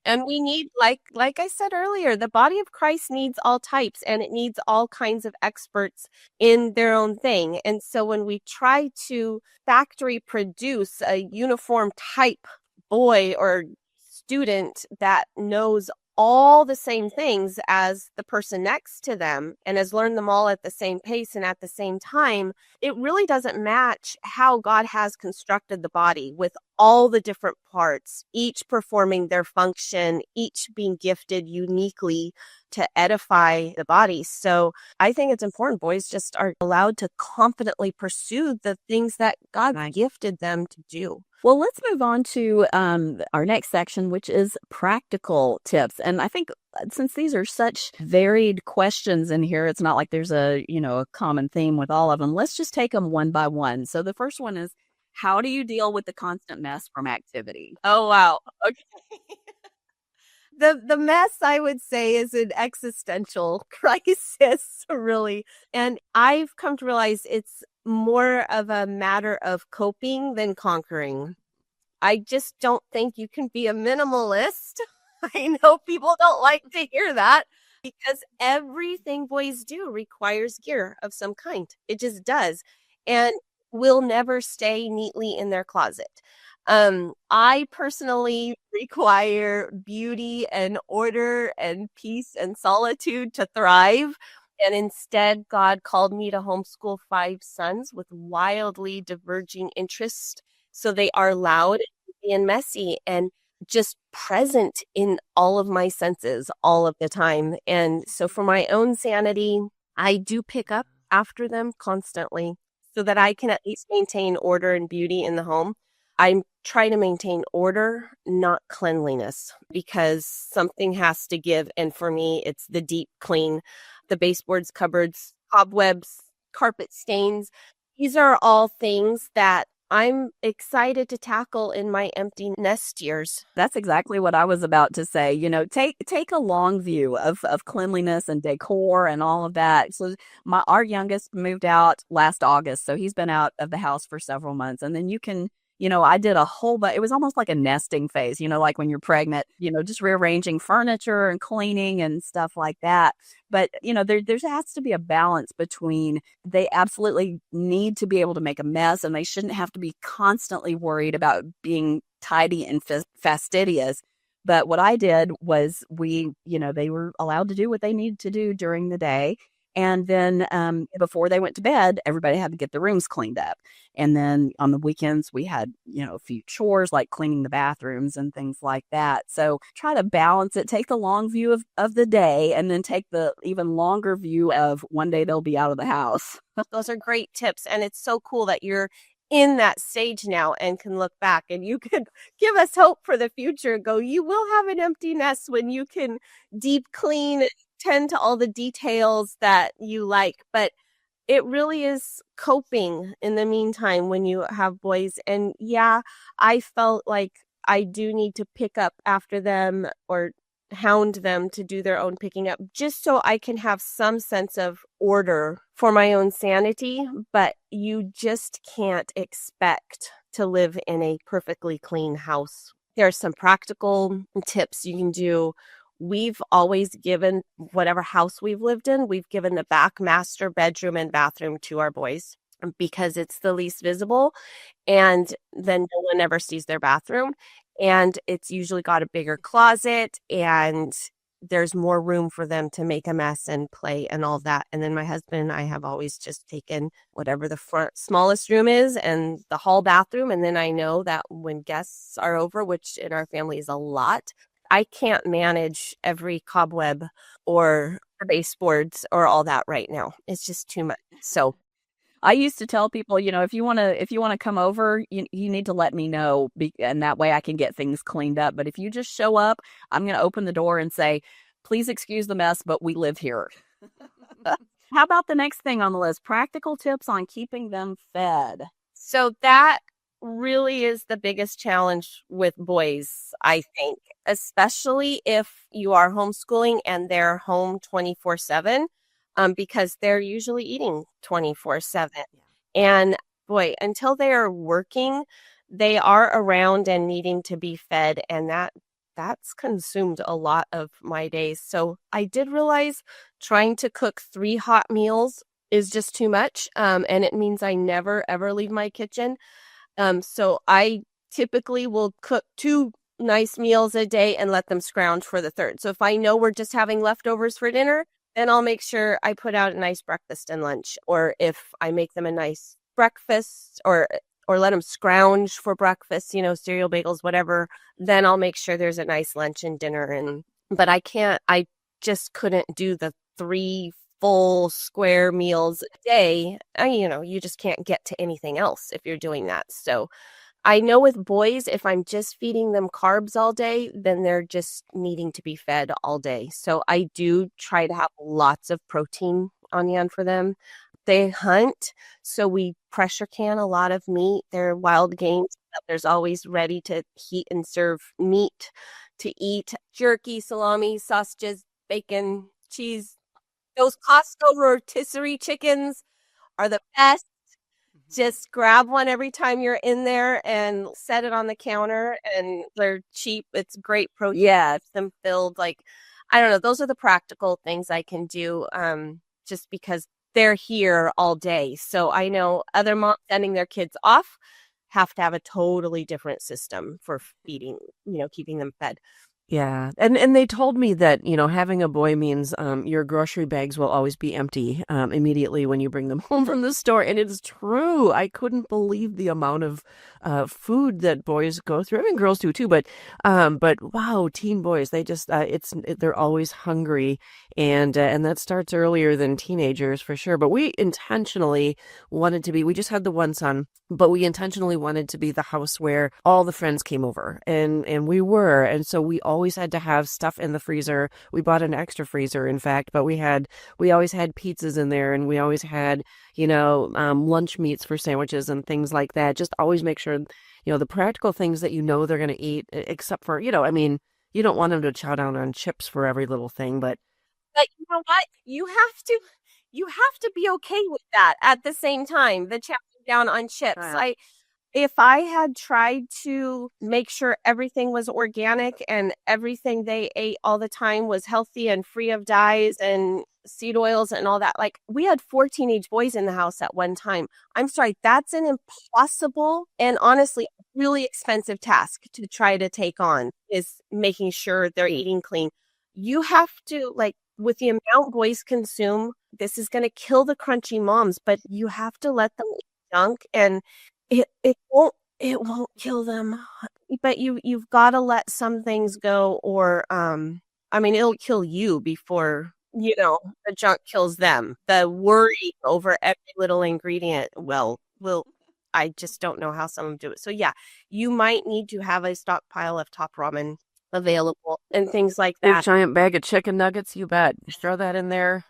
Speaker 3: And we need, like I said earlier, the body of Christ needs all types, and it needs all kinds of experts in their own thing. And so when we try to factory produce a uniform type boy or student that knows all the same things as the person next to them and has learned them all at the same pace and at the same time, it really doesn't match how God has constructed the body, with all the different parts, each performing their function, each being gifted uniquely to edify the body. So I think it's important boys just are allowed to confidently pursue the things that God gifted them to do.
Speaker 2: Well, let's move on to our next section, which is practical tips. And I think since these are such varied questions in here, it's not like there's a common theme with all of them. Let's just take them one by one. So the first one is, how do you deal with the constant mess from activity?
Speaker 3: Oh, wow. Okay. The mess, I would say, is an existential crisis, really. And I've come to realize it's more of a matter of coping than conquering. I just don't think you can be a minimalist. I know people don't like to hear that because everything boys do requires gear of some kind. It just does. And will never stay neatly in their closet. I personally require beauty and order and peace and solitude to thrive. And instead, God called me to homeschool 5 sons with wildly diverging interests. So they are loud and messy and just present in all of my senses all of the time. And so for my own sanity, I do pick up after them constantly so that I can at least maintain order and beauty in the home. I try to maintain order, not cleanliness, because something has to give. And for me, it's the deep clean, the baseboards, cupboards, cobwebs, carpet stains. These are all things that I'm excited to tackle in my empty nest years.
Speaker 2: That's exactly what I was about to say. Take a long view of cleanliness and decor and all of that. So our youngest moved out last August, so he's been out of the house for several months. And then I did a whole bunch. It was almost like a nesting phase, like when you're pregnant, just rearranging furniture and cleaning and stuff like that. But, there has to be a balance between they absolutely need to be able to make a mess and they shouldn't have to be constantly worried about being tidy and fastidious. But what I did was they were allowed to do what they needed to do during the day. And then before they went to bed, everybody had to get the rooms cleaned up. And then on the weekends, we had, a few chores like cleaning the bathrooms and things like that. So try to balance it, take the long view of the day, and then take the even longer view of one day they'll be out of the house.
Speaker 3: Those are great tips. And it's so cool that you're in that stage now and can look back and you can give us hope for the future. You will have an empty nest when you can deep clean, tend to all the details that you like, but it really is coping in the meantime when you have boys. And yeah, I felt like I do need to pick up after them or hound them to do their own picking up just so I can have some sense of order for my own sanity. But you just can't expect to live in a perfectly clean house. There are some practical tips you can do. We've always given, whatever house we've lived in, we've given the back master bedroom and bathroom to our boys because it's the least visible. And then no one ever sees their bathroom. And it's usually got a bigger closet and there's more room for them to make a mess and play and all that. And then my husband and I have always just taken whatever the front smallest room is and the hall bathroom. And then I know that when guests are over, which in our family is a lot, I can't manage every cobweb or baseboards or all that right now. It's just too much. So
Speaker 2: I used to tell people, if you want to come over, you need to let me know, and that way I can get things cleaned up. But if you just show up, I'm going to open the door and say, please excuse the mess, but we live here. How about the next thing on the list? Practical tips on keeping them fed.
Speaker 3: So that really is the biggest challenge with boys, I think, especially if you are homeschooling and they're home 24/7. Because they're usually eating 24/7. And boy, until they are working, they are around and needing to be fed. And that's consumed a lot of my days. So I did realize trying to cook 3 hot meals is just too much. And it means I never, ever leave my kitchen. So I typically will cook 2 nice meals a day and let them scrounge for the third. So if I know we're just having leftovers for dinner, then I'll make sure I put out a nice breakfast and lunch. Or if I make them a nice breakfast or let them scrounge for breakfast, cereal, bagels, whatever, then I'll make sure there's a nice lunch and dinner. But I just couldn't do the 3 full square meals a day. You just can't get to anything else if you're doing that. So I know with boys, if I'm just feeding them carbs all day, then they're just needing to be fed all day. So I do try to have lots of protein on hand for them. They hunt, so we pressure can a lot of meat. They're wild games. There's always ready to heat and serve meat to eat. Jerky, salami, sausages, bacon, cheese. Those Costco rotisserie chickens are the best. Just grab one every time you're in there and set it on the counter, and they're cheap. It's great protein.
Speaker 2: Yeah.
Speaker 3: Keeps them filled. Like, I don't know. Those are the practical things I can do, just because they're here all day. So I know other moms sending their kids off have to have a totally different system for feeding, keeping them fed.
Speaker 1: Yeah. And they told me that, having a boy means your grocery bags will always be empty immediately when you bring them home from the store. And it's true. I couldn't believe the amount of food that boys go through. I mean, girls do too, but wow, teen boys, they just they're always hungry, and that starts earlier than teenagers for sure. But we intentionally wanted to be. We just had the one son, but we intentionally wanted to be the house where all the friends came over, and we were, and so we always had to have stuff in the freezer. We bought an extra freezer, in fact, but we always had pizzas in there, and we always had, lunch meats for sandwiches and things like that. Just always make sure, the practical things that they're going to eat, except for, I mean, you don't want them to chow down on chips for every little thing, but
Speaker 3: you know what? You have to be okay with that at the same time. The chowing down on chips. If I had tried to make sure everything was organic and everything they ate all the time was healthy and free of dyes and seed oils and all that, like, we had 4 teenage boys in the house at one time. I'm sorry, that's an impossible and honestly really expensive task to try to take on, is making sure they're eating clean. You have to, like, with the amount boys consume, this is going to kill the crunchy moms, but you have to let them eat junk, and it won't kill them, but you've got to let some things go, or I mean, it'll kill you before the junk kills them. The worry over every little ingredient, I just don't know how some of them do it. So yeah, you might need to have a stockpile of top ramen available and things like
Speaker 1: big
Speaker 3: that.
Speaker 1: giant bag of chicken nuggets, you bet. Just throw that in there.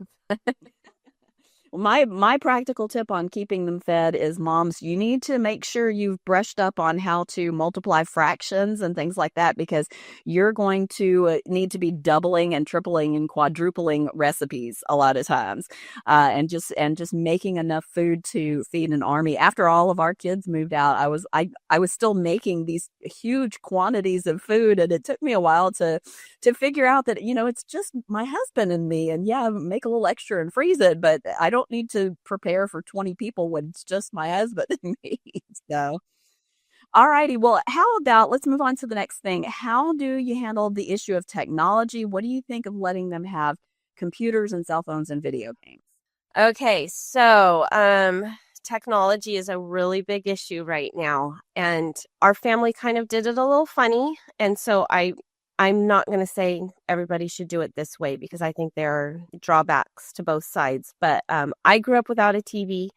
Speaker 2: My practical tip on keeping them fed is, moms, you need to make sure you've brushed up on how to multiply fractions and things like that, because you're going to need to be doubling and tripling and quadrupling recipes a lot of times, and just making enough food to feed an army. After all of our kids moved out, I was still making these huge quantities of food, and it took me a while to figure out that it's just my husband and me, and yeah, make a little extra and freeze it, but I don't need to prepare for 20 people when it's just my husband and me. So, all righty. Well, how about, let's move on to the next thing. How do you handle the issue of technology? What do you think of letting them have computers and cell phones and video games?
Speaker 3: Okay, so technology is a really big issue right now, and our family kind of did it a little funny, and so I'm not going to say everybody should do it this way, because I think there are drawbacks to both sides. But I grew up without a TV,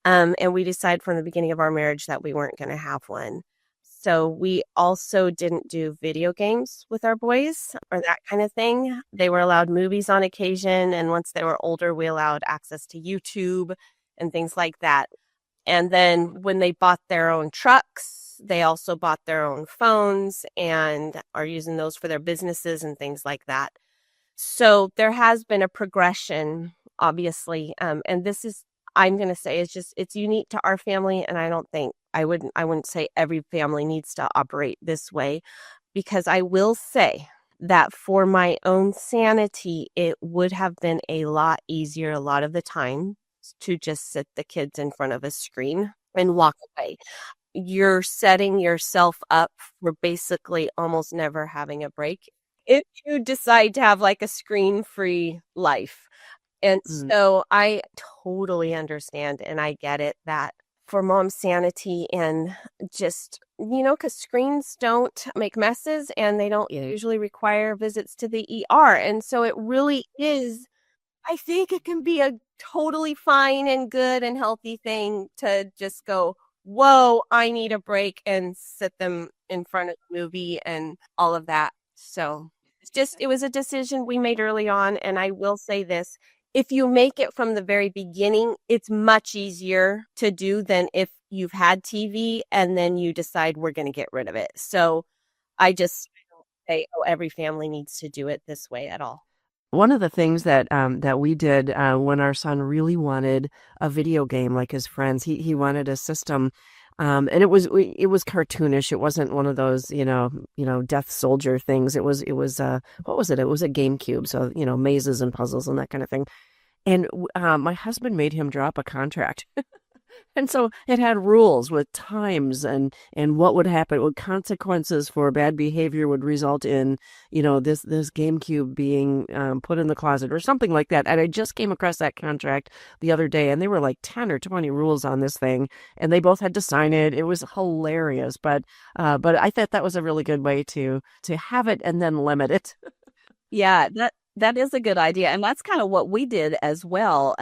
Speaker 3: and we decided from the beginning of our marriage that we weren't going to have one. So we also didn't do video games with our boys or that kind of thing. They were allowed movies on occasion, and once they were older, we allowed access to YouTube and things like that. And then when they bought their own trucks, they also bought their own phones and are using those for their businesses and things like that. So there has been a progression, obviously. And this is, I'm going to say, it's unique to our family. And I wouldn't say every family needs to operate this way, because I will say that for my own sanity, it would have been a lot easier a lot of the time to just sit the kids in front of a screen and walk away. You're setting yourself up for basically almost never having a break if you decide to have like a screen-free life. And so I totally understand, and I get it, that for mom's sanity, and just, because screens don't make messes and they don't usually require visits to the ER. And so it really is, I think it can be a totally fine and good and healthy thing to just go, whoa, I need a break, and sit them in front of the movie and all of that. So it was a decision we made early on. And I will say this, if you make it from the very beginning, it's much easier to do than if you've had TV and then you decide we're going to get rid of it. So I don't say, oh, every family needs to do it this way at all.
Speaker 1: One of the things that we did when our son really wanted a video game like his friends, he wanted a system, and it was cartoonish. It wasn't one of those Death Soldier things. It was what was it? It was a GameCube, so mazes and puzzles and that kind of thing. And my husband made him drop a contract. And so it had rules with times and what would happen, what consequences for bad behavior would result in, this GameCube being put in the closet or something like that. And I just came across that contract the other day, and they were like 10 or 20 rules on this thing, and they both had to sign it. It was hilarious, but I thought that was a really good way to have it and then limit it.
Speaker 2: Yeah, that is a good idea. And that's kind of what we did as well.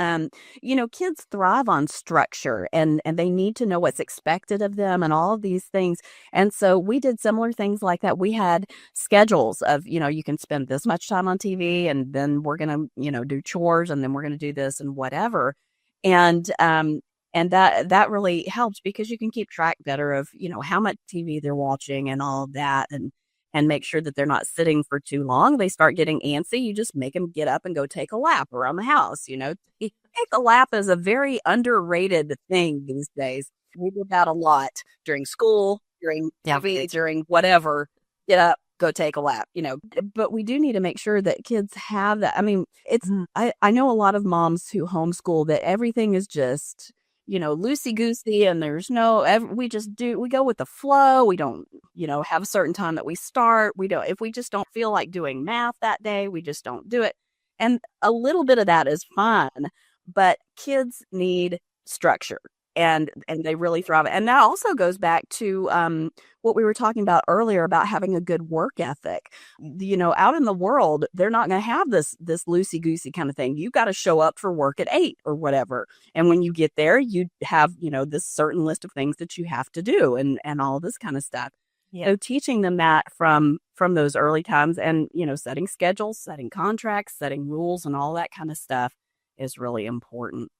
Speaker 2: Kids thrive on structure and they need to know what's expected of them and all of these things. And so we did similar things like that. We had schedules of, you can spend this much time on TV and then we're going to, do chores and then we're going to do this and whatever. And that really helps because you can keep track better of, how much TV they're watching and all of that. And make sure that they're not sitting for too long. They start getting antsy. You just make them get up and go take a lap around the house. Take a lap is a very underrated thing these days. We did that a lot during school, during TV, during whatever. Get up, go take a lap, But we do need to make sure that kids have that. I mean, I know a lot of moms who homeschool that everything is just loosey-goosey and there's we go with the flow. We don't, have a certain time that we start. If we just don't feel like doing math that day, we just don't do it. And a little bit of that is fine, but kids need structure and they really thrive. And that also goes back to what we were talking about earlier about having a good work ethic. Out in the world, they're not going to have this loosey-goosey kind of thing. You got to show up for work at 8 or whatever. And when you get there, you have, this certain list of things that you have to do and all this kind of stuff. Yeah. So teaching them that from those early times and, setting schedules, setting contracts, setting rules and all that kind of stuff is really important.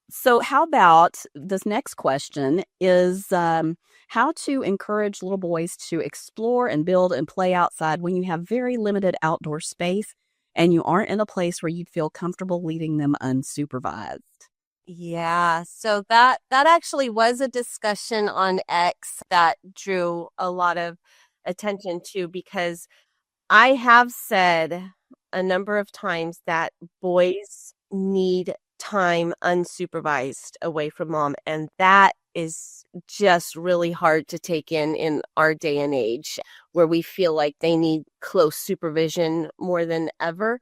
Speaker 2: So how about this next question is how to encourage little boys to explore and build and play outside when you have very limited outdoor space and you aren't in a place where you'd feel comfortable leaving them unsupervised?
Speaker 3: Yeah, so that actually was a discussion on X that drew a lot of attention to because I have said a number of times that boys need time unsupervised away from mom, and that is just really hard to take in our day and age where we feel like they need close supervision more than ever.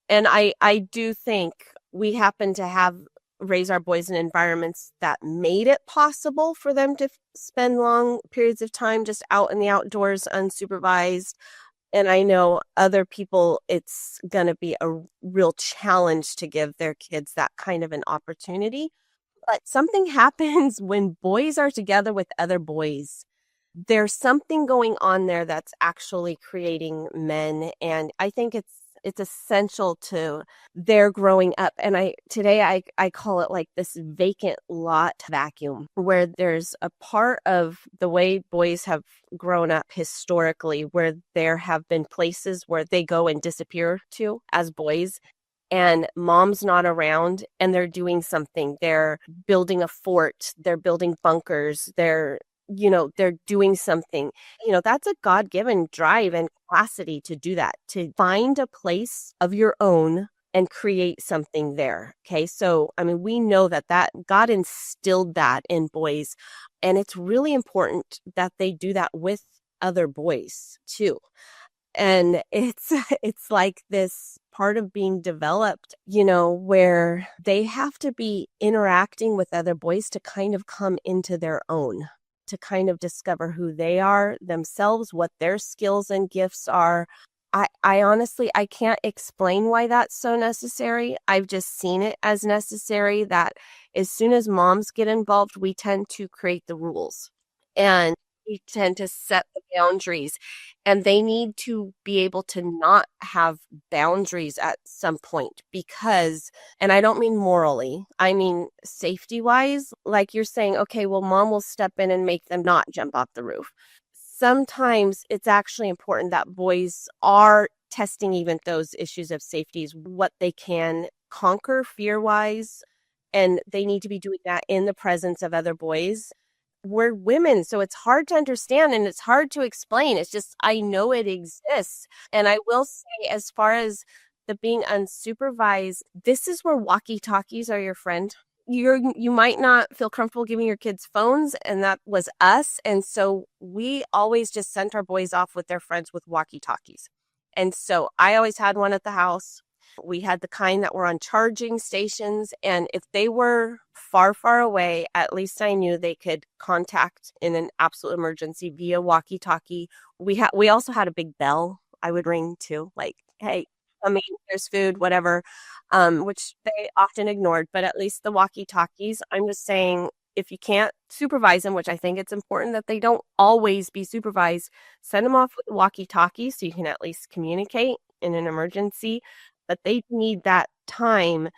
Speaker 3: And I do think we happen to raise our boys in environments that made it possible for them to spend long periods of time just out in the outdoors unsupervised. And I know other people, it's going to be a real challenge to give their kids that kind of an opportunity. But something happens when boys are together with other boys. There's something going on there that's actually creating men. And I think it's essential to their growing up. And today I call it like this vacant lot vacuum, where there's a part of the way boys have grown up historically where there have been places where they go and disappear to as boys. And mom's not around and they're doing something. They're building a fort. They're building bunkers. They're doing something. That's a God-given drive and capacity to do that, to find a place of your own and create something there. Okay. So, we know that God instilled that in boys, and it's really important that they do that with other boys too. And it's like this part of being developed, where they have to be interacting with other boys to kind of come into their own, to kind of discover who they are themselves, what their skills and gifts are. I honestly, I can't explain why that's so necessary. I've just seen it as necessary that as soon as moms get involved, we tend to create the rules and we tend to set the boundaries. And they need to be able to not have boundaries at some point because, and I don't mean morally, I mean safety wise, like you're saying, okay, well, mom will step in and make them not jump off the roof. Sometimes it's actually important that boys are testing even those issues of safety, what they can conquer fear wise, and they need to be doing that in the presence of other boys. We're women, so it's hard to understand and it's hard to explain. It's just, I know it exists. And I will say, as far as the being unsupervised, this is where walkie-talkies are your friend. You might not feel comfortable giving your kids phones, and that was us. And so we always just sent our boys off with their friends with walkie-talkies. And so I always had one at the house. We had the kind that were on charging stations, and if they were far, far away, at least I knew they could contact in an absolute emergency via walkie-talkie. We also had a big bell I would ring too, like, hey, I mean, there's food, whatever, which they often ignored, but at least the walkie-talkies, I'm just saying, if you can't supervise them, which I think it's important that they don't always be supervised, send them off with the walkie-talkie so you can at least communicate in an emergency. But they need that time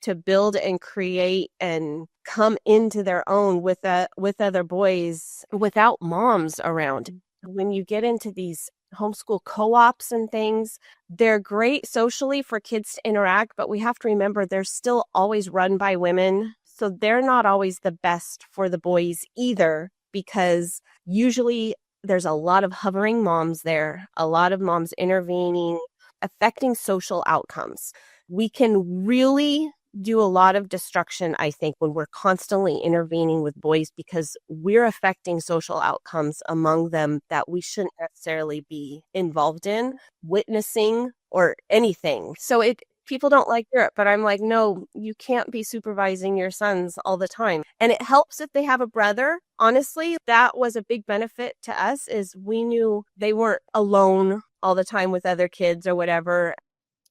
Speaker 3: to build and create and come into their own with other boys without moms around. When you get into these homeschool co-ops and things, they're great socially for kids to interact, but we have to remember they're still always run by women. So they're not always the best for the boys either, because usually there's a lot of hovering moms there, a lot of moms intervening, affecting social outcomes. We can really do a lot of destruction, I think, when we're constantly intervening with boys, because we're affecting social outcomes among them that we shouldn't necessarily be involved in, witnessing, or anything. So people don't like it, but I'm like, no, you can't be supervising your sons all the time. And it helps if they have a brother. Honestly, that was a big benefit to us, is we knew they weren't alone all the time with other kids or whatever.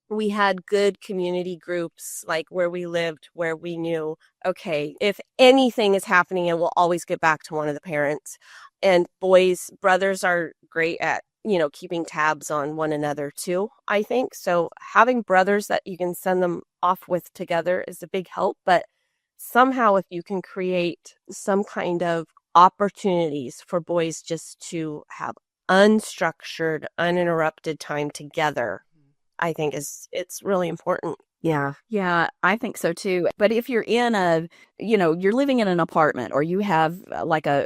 Speaker 3: We had good community groups, like where we lived, where we knew, okay, if anything is happening, it will always get back to one of the parents. And brothers are great at, keeping tabs on one another too, I think. So having brothers that you can send them off with together is a big help. But somehow, if you can create some kind of opportunities for boys just to have unstructured, uninterrupted time together, I think it's really important.
Speaker 1: Yeah.
Speaker 2: Yeah, I think so too. But if you're you're living in an apartment, or you have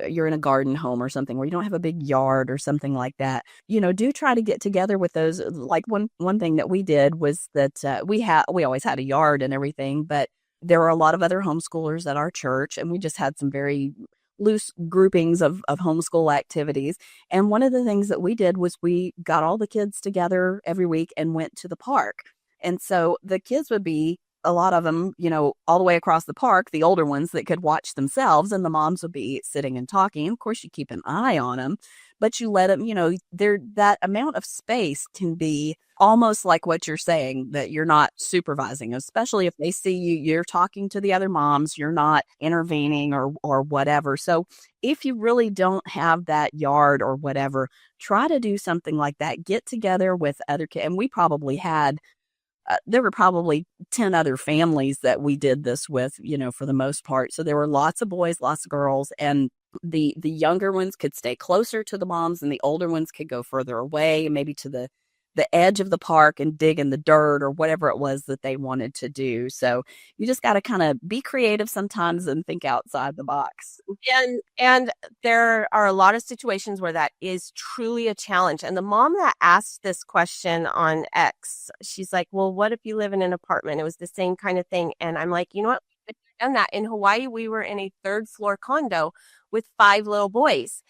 Speaker 2: you're in a garden home or something where you don't have a big yard or something like that, do try to get together with those. Like one thing that we did was that we always had a yard and everything, but there were a lot of other homeschoolers at our church, and we just had some very loose groupings of homeschool activities. And one of the things that we did was we got all the kids together every week and went to the park. And so the kids would be, a lot of them, all the way across the park, the older ones that could watch themselves, and the moms would be sitting and talking. Of course, you keep an eye on them, but you let them, that amount of space can be almost like what you're saying, that you're not supervising, especially if they see you're talking to the other moms, you're not intervening or whatever. So if you really don't have that yard or whatever, try to do something like that. Get together with other kids. And we probably had there were probably 10 other families that we did this with, for the most part. So there were lots of boys, lots of girls, and the younger ones could stay closer to the moms, and the older ones could go further away, maybe to the edge of the park and dig in the dirt or whatever it was that they wanted to do. So you just got to kind of be creative sometimes and think outside the box.
Speaker 3: And there are a lot of situations where that is truly a challenge. And the mom that asked this question on X, she's like, well, what if you live in an apartment? It was the same kind of thing. And I'm like, you know what? We've done that. In Hawaii, we were in a 3rd floor condo with 5 little boys.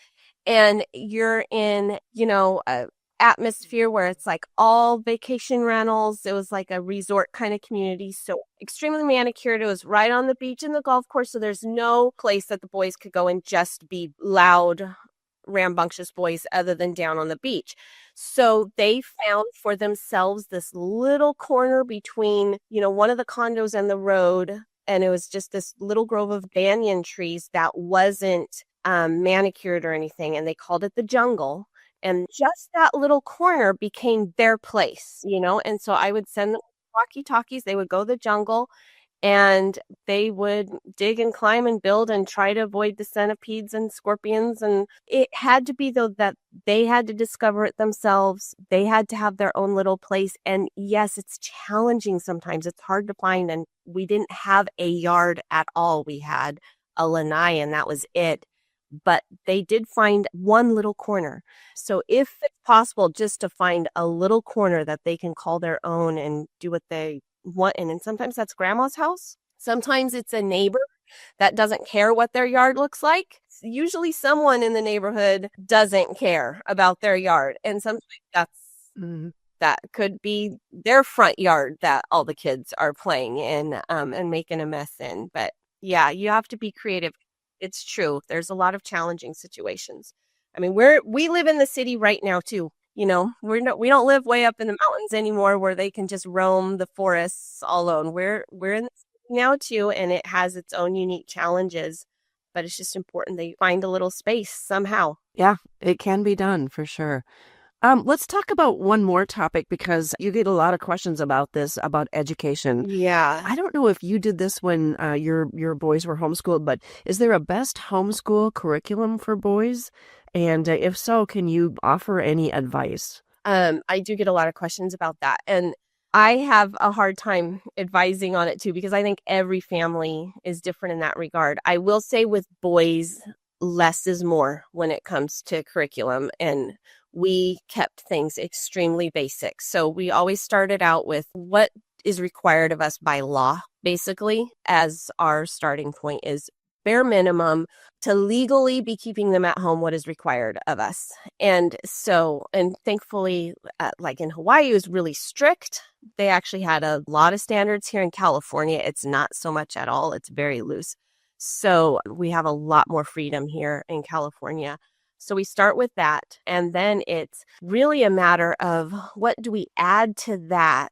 Speaker 3: And you're in, a atmosphere where it's like all vacation rentals. It was like a resort kind of community. So extremely manicured. It was right on the beach and the golf course. So there's no place that the boys could go and just be loud, rambunctious boys other than down on the beach. So they found for themselves this little corner between, one of the condos and the road. And it was just this little grove of banyan trees that wasn't manicured or anything. And they called it the jungle. And just that little corner became their place, you know? And so I would send them walkie-talkies. They would go to the jungle and they would dig and climb and build and try to avoid the centipedes and scorpions. And it had to be, though, that they had to discover it themselves. They had to have their own little place. And yes, it's challenging sometimes. It's hard to find. And we didn't have a yard at all. We had a lanai, and that was it. But they did find one little corner. So if it's possible, just to find a little corner that they can call their own and do what they want. And sometimes that's grandma's house. Sometimes it's a neighbor that doesn't care what their yard looks like. Usually someone in the neighborhood doesn't care about their yard. And sometimes that could be their front yard that all the kids are playing in and making a mess in. But yeah, you have to be creative. It's true. There's a lot of challenging situations. I mean, we live in the city right now too. You know, we don't live way up in the mountains anymore where they can just roam the forests all alone. We're in the city now too, and it has its own unique challenges. But it's just important that you find a little space somehow.
Speaker 1: Yeah, it can be done for sure. Let's talk about one more topic because you get a lot of questions about this, about education.
Speaker 3: Yeah.
Speaker 1: I don't know if you did this when your boys were homeschooled, but is there a best homeschool curriculum for boys? And if so, can you offer any advice?
Speaker 3: I do get a lot of questions about that. And I have a hard time advising on it too, because I think every family is different in that regard. I will say with boys, less is more when it comes to curriculum. And we kept things extremely basic. So we always started out with what is required of us by law, basically, as our starting point is bare minimum to legally be keeping them at home, what is required of us. And so, and thankfully, like in Hawaii, it was really strict. They actually had a lot of standards. Here in California, it's not so much at all. It's very loose. So we have a lot more freedom here in California. So we start with that, and then it's really a matter of what do we add to that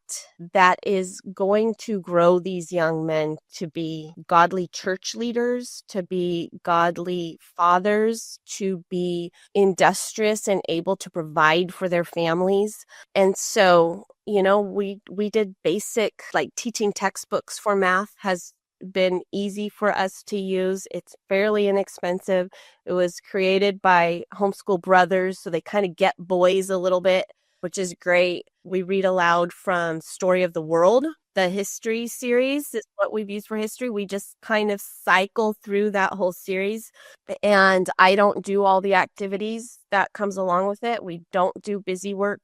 Speaker 3: is going to grow these young men to be godly church leaders, to be godly fathers, to be industrious and able to provide for their families. And so, you know, we did basic, like teaching textbooks for math has been easy for us to use. It's fairly inexpensive. It was created by homeschool brothers, so they kind of get boys a little bit, which is great. We read aloud from Story of the World. The history series is what we've used for history. We just kind of cycle through that whole series. And I don't do all the activities that comes along with it. We don't do busy work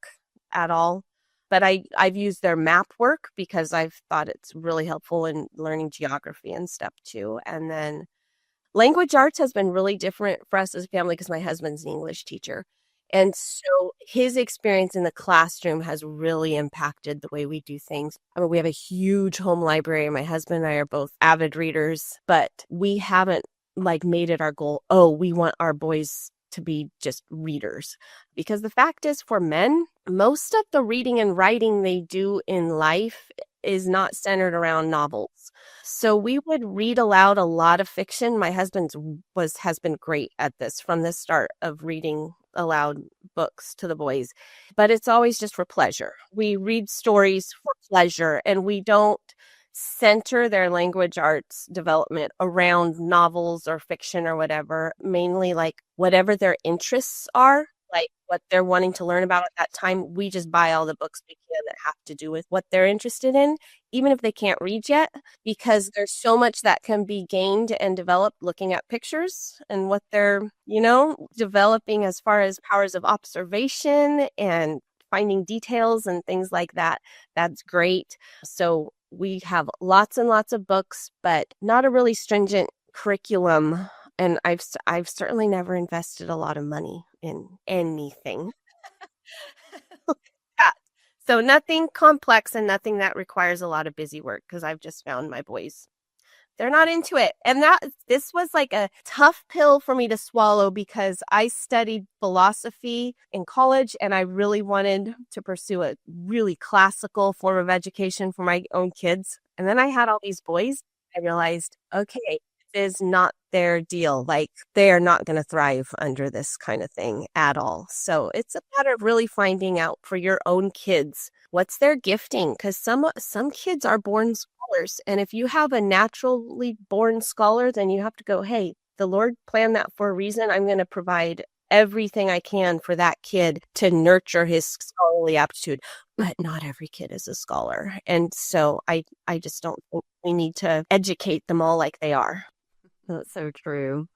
Speaker 3: at all. But I've used their map work because I've thought it's really helpful in learning geography and stuff too. And then language arts has been really different for us as a family because my husband's an English teacher. And so his experience in the classroom has really impacted the way we do things. I mean, we have a huge home library. My husband and I are both avid readers, but we haven't like made it our goal, oh, we want our boys to be just readers. Because the fact is, for men, most of the reading and writing they do in life is not centered around novels. So we would read aloud a lot of fiction. My husband has been great at this from the start of reading aloud books to the boys. But it's always just for pleasure. We read stories for pleasure, and we don't center their language arts development around novels or fiction or whatever, mainly like whatever their interests are, like what they're wanting to learn about at that time. We just buy all the books we can that have to do with what they're interested in, even if they can't read yet, because there's so much that can be gained and developed looking at pictures and what they're, you know, developing as far as powers of observation and finding details and things like that. That's great. So we have lots and lots of books, but not a really stringent curriculum. And I've certainly never invested a lot of money in anything. Yeah. So nothing complex and nothing that requires a lot of busy work, because I've just found my boys, they're not into it. And this was like a tough pill for me to swallow because I studied philosophy in college and I really wanted to pursue a really classical form of education for my own kids. And then I had all these boys. I realized, okay, this is not their deal. Like, they are not going to thrive under this kind of thing at all. So it's a matter of really finding out for your own kids what's their gifting, because some kids are born scholars, and if you have a naturally born scholar, then you have to go, hey, the Lord planned that for a reason. I'm going to provide everything I can for that kid to nurture his scholarly aptitude. But not every kid is a scholar. And so I just don't think we need to educate them all like they are.
Speaker 2: That's so true.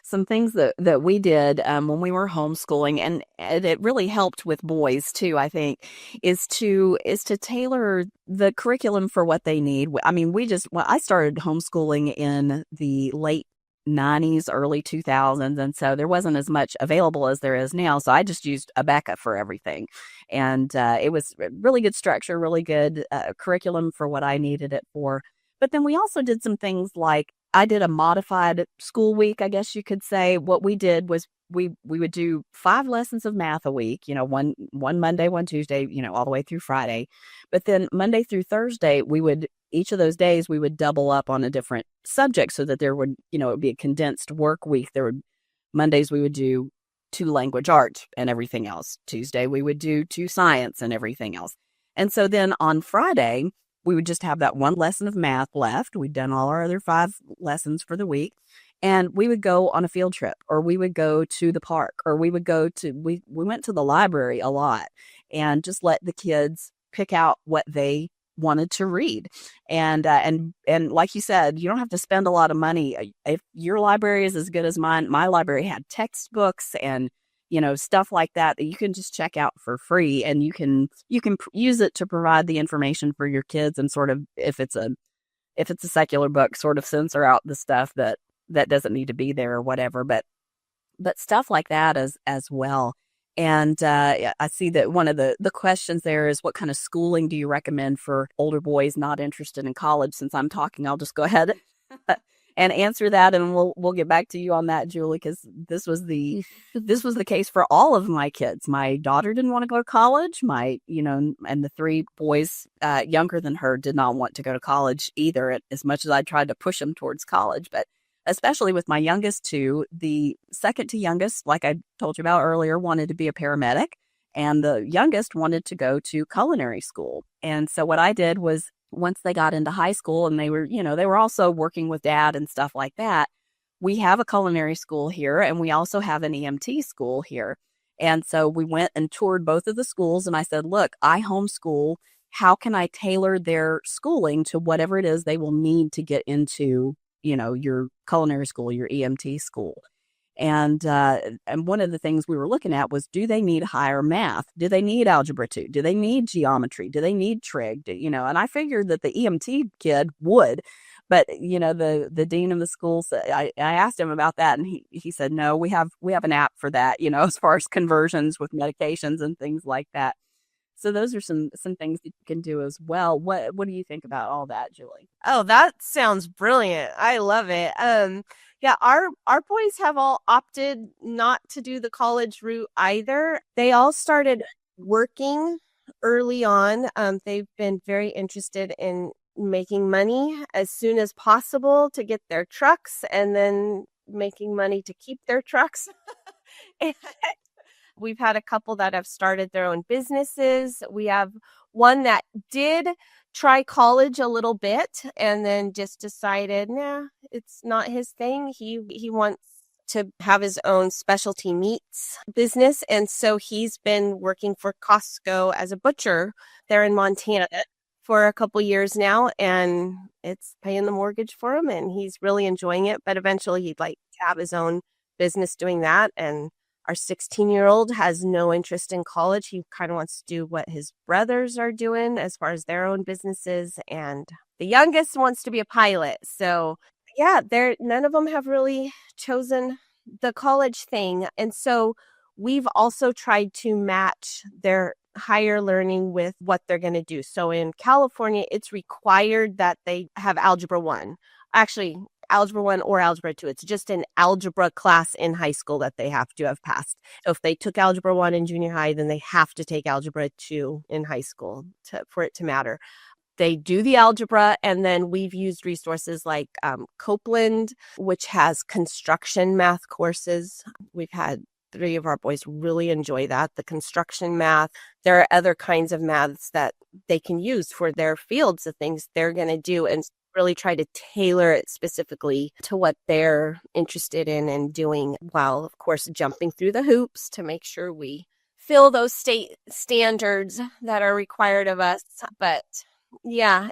Speaker 2: Some things that we did when we were homeschooling, and it really helped with boys too, I think, is to tailor the curriculum for what they need. I mean, I started homeschooling in the late 90s, early 2000s, and so there wasn't as much available as there is now. So I just used a backup for everything, and it was really good structure, really good curriculum for what I needed it for. But then we also did some things like I did a modified school week, I guess you could say. What we did was we would do 5 lessons of math a week, one Monday, one Tuesday, all the way through Friday. But then Monday through Thursday, each of those days we would double up on a different subject so that there would, it would be a condensed work week. Mondays we would do 2 language arts and everything else. Tuesday we would do 2 science and everything else. And so then on Friday, we would just have that 1 lesson of math left. We'd done all our other 5 lessons for the week. And we would go on a field trip, or we would go to the park, or we went to the library a lot and just let the kids pick out what they wanted to read. And like you said, you don't have to spend a lot of money. If your library is as good as mine, my library had textbooks and stuff like that you can just check out for free, and you can use it to provide the information for your kids, and sort of, if it's a secular book, sort of censor out the stuff that doesn't need to be there or whatever, but stuff like that as well. And I see that one of the questions there is, what kind of schooling do you recommend for older boys not interested in college? Since I'm talking, I'll just go ahead and answer that, and we'll get back to you on that, Julie, because this was the case for all of my kids. My daughter didn't want to go to college. And the 3 boys younger than her did not want to go to college either, as much as I tried to push them towards college. But especially with my youngest 2, the second to youngest, like I told you about earlier, wanted to be a paramedic, and the youngest wanted to go to culinary school. And so what I did was, once they got into high school and they were also working with dad and stuff like that, we have a culinary school here, and we also have an EMT school here. And so we went and toured both of the schools, and I said, look, I homeschool. How can I tailor their schooling to whatever it is they will need to get into, your culinary school, your EMT school? And one of the things we were looking at was, do they need higher math? Do they need algebra 2? Do they need geometry? Do they need trig? And I figured that the EMT kid would, but the dean of the school said, I asked him about that, and he said, no, we have an app for that, as far as conversions with medications and things like that. So those are some things that you can do as well. What do you think about all that, Julie?
Speaker 3: Oh, that sounds brilliant. I love it. Yeah, our boys have all opted not to do the college route either. They all started working early on. They've been very interested in making money as soon as possible to get their trucks, and then making money to keep their trucks. And we've had a couple that have started their own businesses. We have one that did try college a little bit and then just decided, nah, it's not his thing. He wants to have his own specialty meats business. And so he's been working for Costco as a butcher there in Montana for a couple years now, and it's paying the mortgage for him, and he's really enjoying it. But eventually he'd like to have his own business doing that. And our 16-year-old has no interest in college. He kind of wants to do what his brothers are doing as far as their own businesses. And the youngest wants to be a pilot. So yeah, none of them have really chosen the college thing. And so we've also tried to match their higher learning with what they're going to do. So in California, it's required that they have Algebra 1. Actually, Algebra 1 or Algebra 2. It's just an algebra class in high school that they have to have passed. So if they took Algebra 1 in junior high, then they have to take Algebra 2 in high school for it to matter. they do the algebra, and then we've used resources like Copeland, which has construction math courses. We've had 3 of our boys really enjoy that, the construction math. There are other kinds of maths that they can use for their fields, the things they're going to do, and really try to tailor it specifically to what they're interested in and doing, while, of course, jumping through the hoops to make sure we fill those state standards that are required of us. But yeah,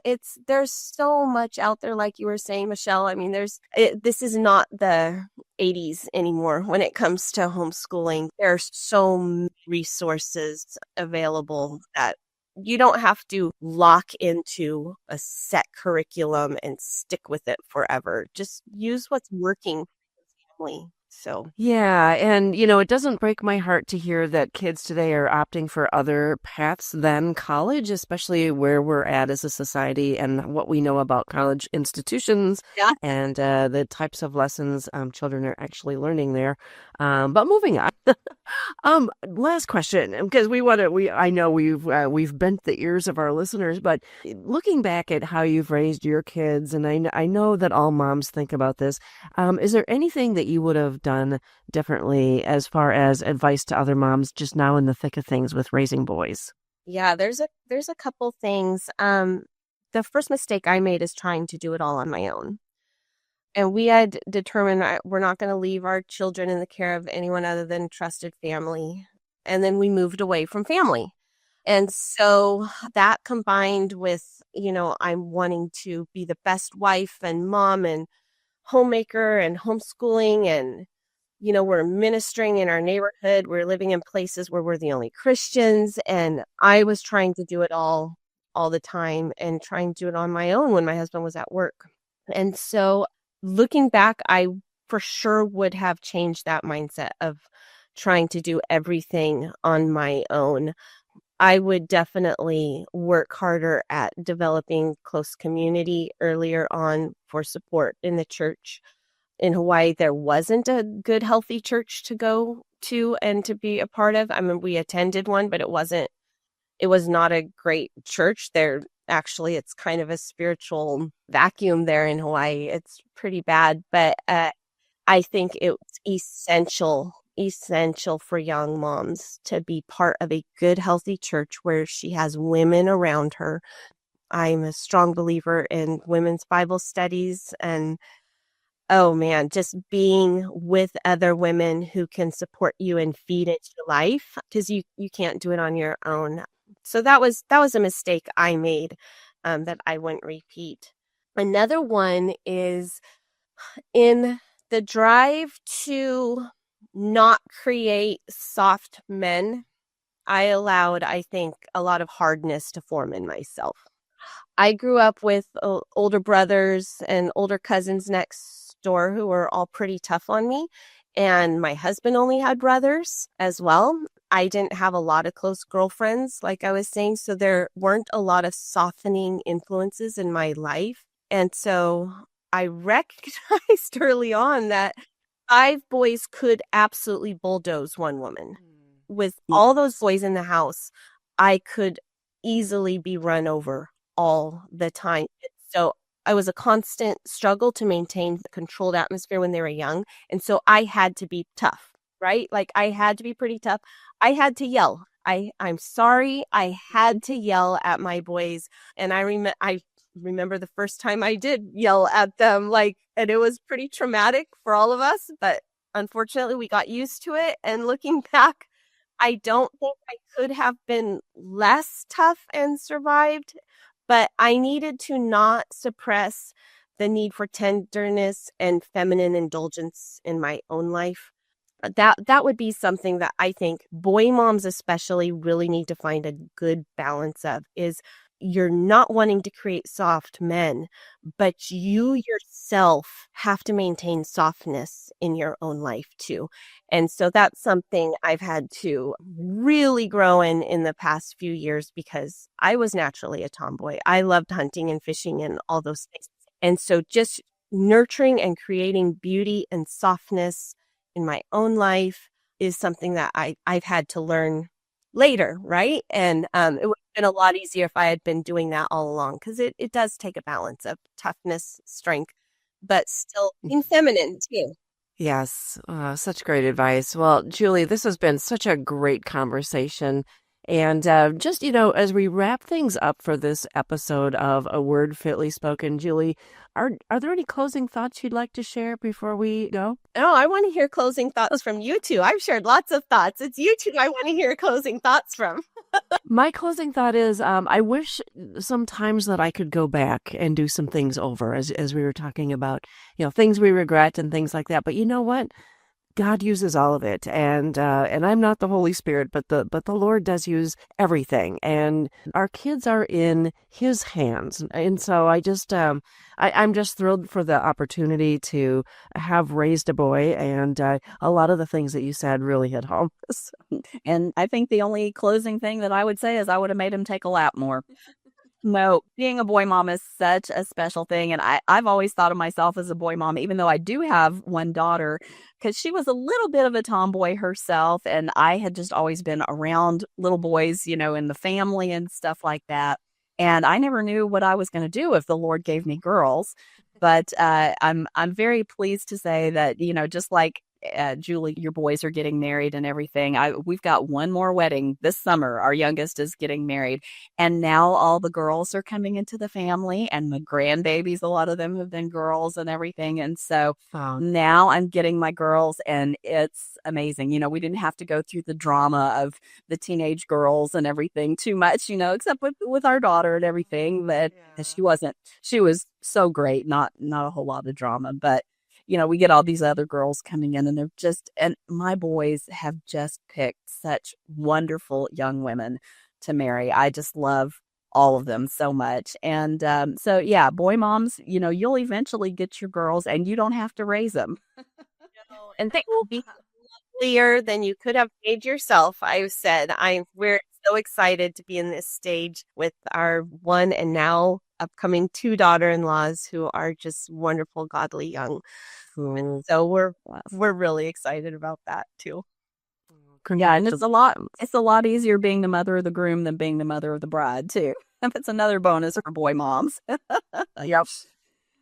Speaker 3: there's so much out there, like you were saying, Michelle. I mean, this is not the 80s anymore when it comes to homeschooling. There's so many resources available that you don't have to lock into a set curriculum and stick with it forever. Just use what's working for your family. So,
Speaker 1: Yeah, and it doesn't break my heart to hear that kids today are opting for other paths than college, especially where we're at as a society and what we know about college institutions
Speaker 3: yeah.
Speaker 1: and the types of lessons children are actually learning there. But moving on. Last question, because I know we've bent the ears of our listeners, but looking back at how you've raised your kids, and I know that all moms think about this, is there anything that you would have done differently as far as advice to other moms just now in the thick of things with raising boys?
Speaker 3: Yeah, there's a couple things. The first mistake I made is trying to do it all on my own. And we had determined that we're not going to leave our children in the care of anyone other than trusted family. And then we moved away from family. And so that combined with, I'm wanting to be the best wife and mom and homemaker and homeschooling, and we're ministering in our neighborhood. We're living in places where we're the only Christians. And I was trying to do it all the time and trying to do it on my own when my husband was at work. And so looking back, I for sure would have changed that mindset of trying to do everything on my own. I would definitely work harder at developing close community earlier on for support in the church. In Hawaii, there wasn't a good, healthy church to go to and to be a part of. I mean, we attended one, but it was not a great church there. Actually, it's kind of a spiritual vacuum there in Hawaii. It's pretty bad, but I think it's essential for young moms to be part of a good, healthy church where she has women around her. I'm a strong believer in women's Bible studies, and oh man, just being with other women who can support you and feed into life, because you can't do it on your own. So that was a mistake I made that I wouldn't repeat. Another one is in the drive to not create soft men. I allowed, I think, a lot of hardness to form in myself. I grew up with older brothers and older cousins next door who were all pretty tough on me. And my husband only had brothers as well. I didn't have a lot of close girlfriends, like I was saying. So there weren't a lot of softening influences in my life. And so I recognized early on that 5 boys could absolutely bulldoze one woman. With all those boys in the house, I could easily be run over all the time. So I was a constant struggle to maintain the controlled atmosphere when they were young. And so I had to be tough, right? Like I had to be pretty tough. I had to yell. I'm sorry. I had to yell at my boys. And I remember the first time I did yell at them, and it was pretty traumatic for all of us, but unfortunately we got used to it. And looking back, I don't think I could have been less tough and survived, but I needed to not suppress the need for tenderness and feminine indulgence in my own life. That would be something that I think boy moms especially really need to find a good balance of, is you're not wanting to create soft men, but you yourself have to maintain softness in your own life too. And so that's something I've had to really grow in the past few years, because I was naturally a tomboy. I loved hunting and fishing and all those things. And so just nurturing and creating beauty and softness in my own life is something that I've had to learn later, right? And it been a lot easier if I had been doing that all along, because it does take a balance of toughness, strength, but still being feminine too.
Speaker 1: Yes, such great advice. Well, Julie, this has been such a great conversation. And just, as we wrap things up for this episode of A Word Fitly Spoken, Julie, are there any closing thoughts you'd like to share before we go?
Speaker 3: Oh, I want to hear closing thoughts from you two. I've shared lots of thoughts. It's you two I want to hear closing thoughts from.
Speaker 1: My closing thought is I wish sometimes that I could go back and do some things over as we were talking about, things we regret and things like that. But you know what? God uses all of it, and I'm not the Holy Spirit, but the Lord does use everything, and our kids are in His hands, and so I'm just thrilled for the opportunity to have raised a boy, and a lot of the things that you said really hit home.
Speaker 2: And I think the only closing thing that I would say is I would have made him take a lap more. No, being a boy mom is such a special thing. And I've always thought of myself as a boy mom, even though I do have one daughter, because she was a little bit of a tomboy herself. And I had just always been around little boys, in the family and stuff like that. And I never knew what I was going to do if the Lord gave me girls. But I'm very pleased to say that, just like Julie, your boys are getting married and everything. We've got one more wedding this summer. Our youngest is getting married, and now all the girls are coming into the family, and the grandbabies, a lot of them have been girls and everything. And so now I'm getting my girls, and it's amazing. We didn't have to go through the drama of the teenage girls and everything too much, except with our daughter and everything. But she was so great, not a whole lot of drama, but we get all these other girls coming in, and and my boys have just picked such wonderful young women to marry. I just love all of them so much. And so, yeah, boy moms, you'll eventually get your girls, and you don't have to raise them.
Speaker 3: And they will be lovelier than you could have made yourself. I said, we're so excited to be in this stage with our one and now upcoming two daughter-in-laws who are just wonderful, godly young. And so we're really excited about that too.
Speaker 2: Yeah, and it's a lot easier being the mother of the groom than being the mother of the bride too. That's another bonus for boy moms.
Speaker 1: Yep.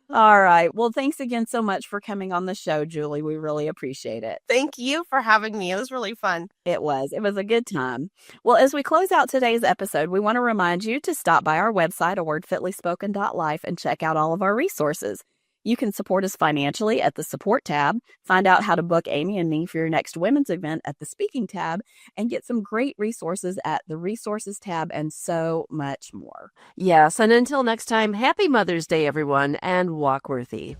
Speaker 2: All right. Well, thanks again so much for coming on the show, Julie. We really appreciate it.
Speaker 3: Thank you for having me. It was really fun.
Speaker 2: It was a good time. Well, as we close out today's episode, we want to remind you to stop by our website, awordfitlyspoken.life, and check out all of our resources. You can support us financially at the support tab, find out how to book Amy and me for your next women's event at the speaking tab, and get some great resources at the resources tab, and so much more.
Speaker 1: Yes, and until next time, happy Mother's Day, everyone, and walk worthy.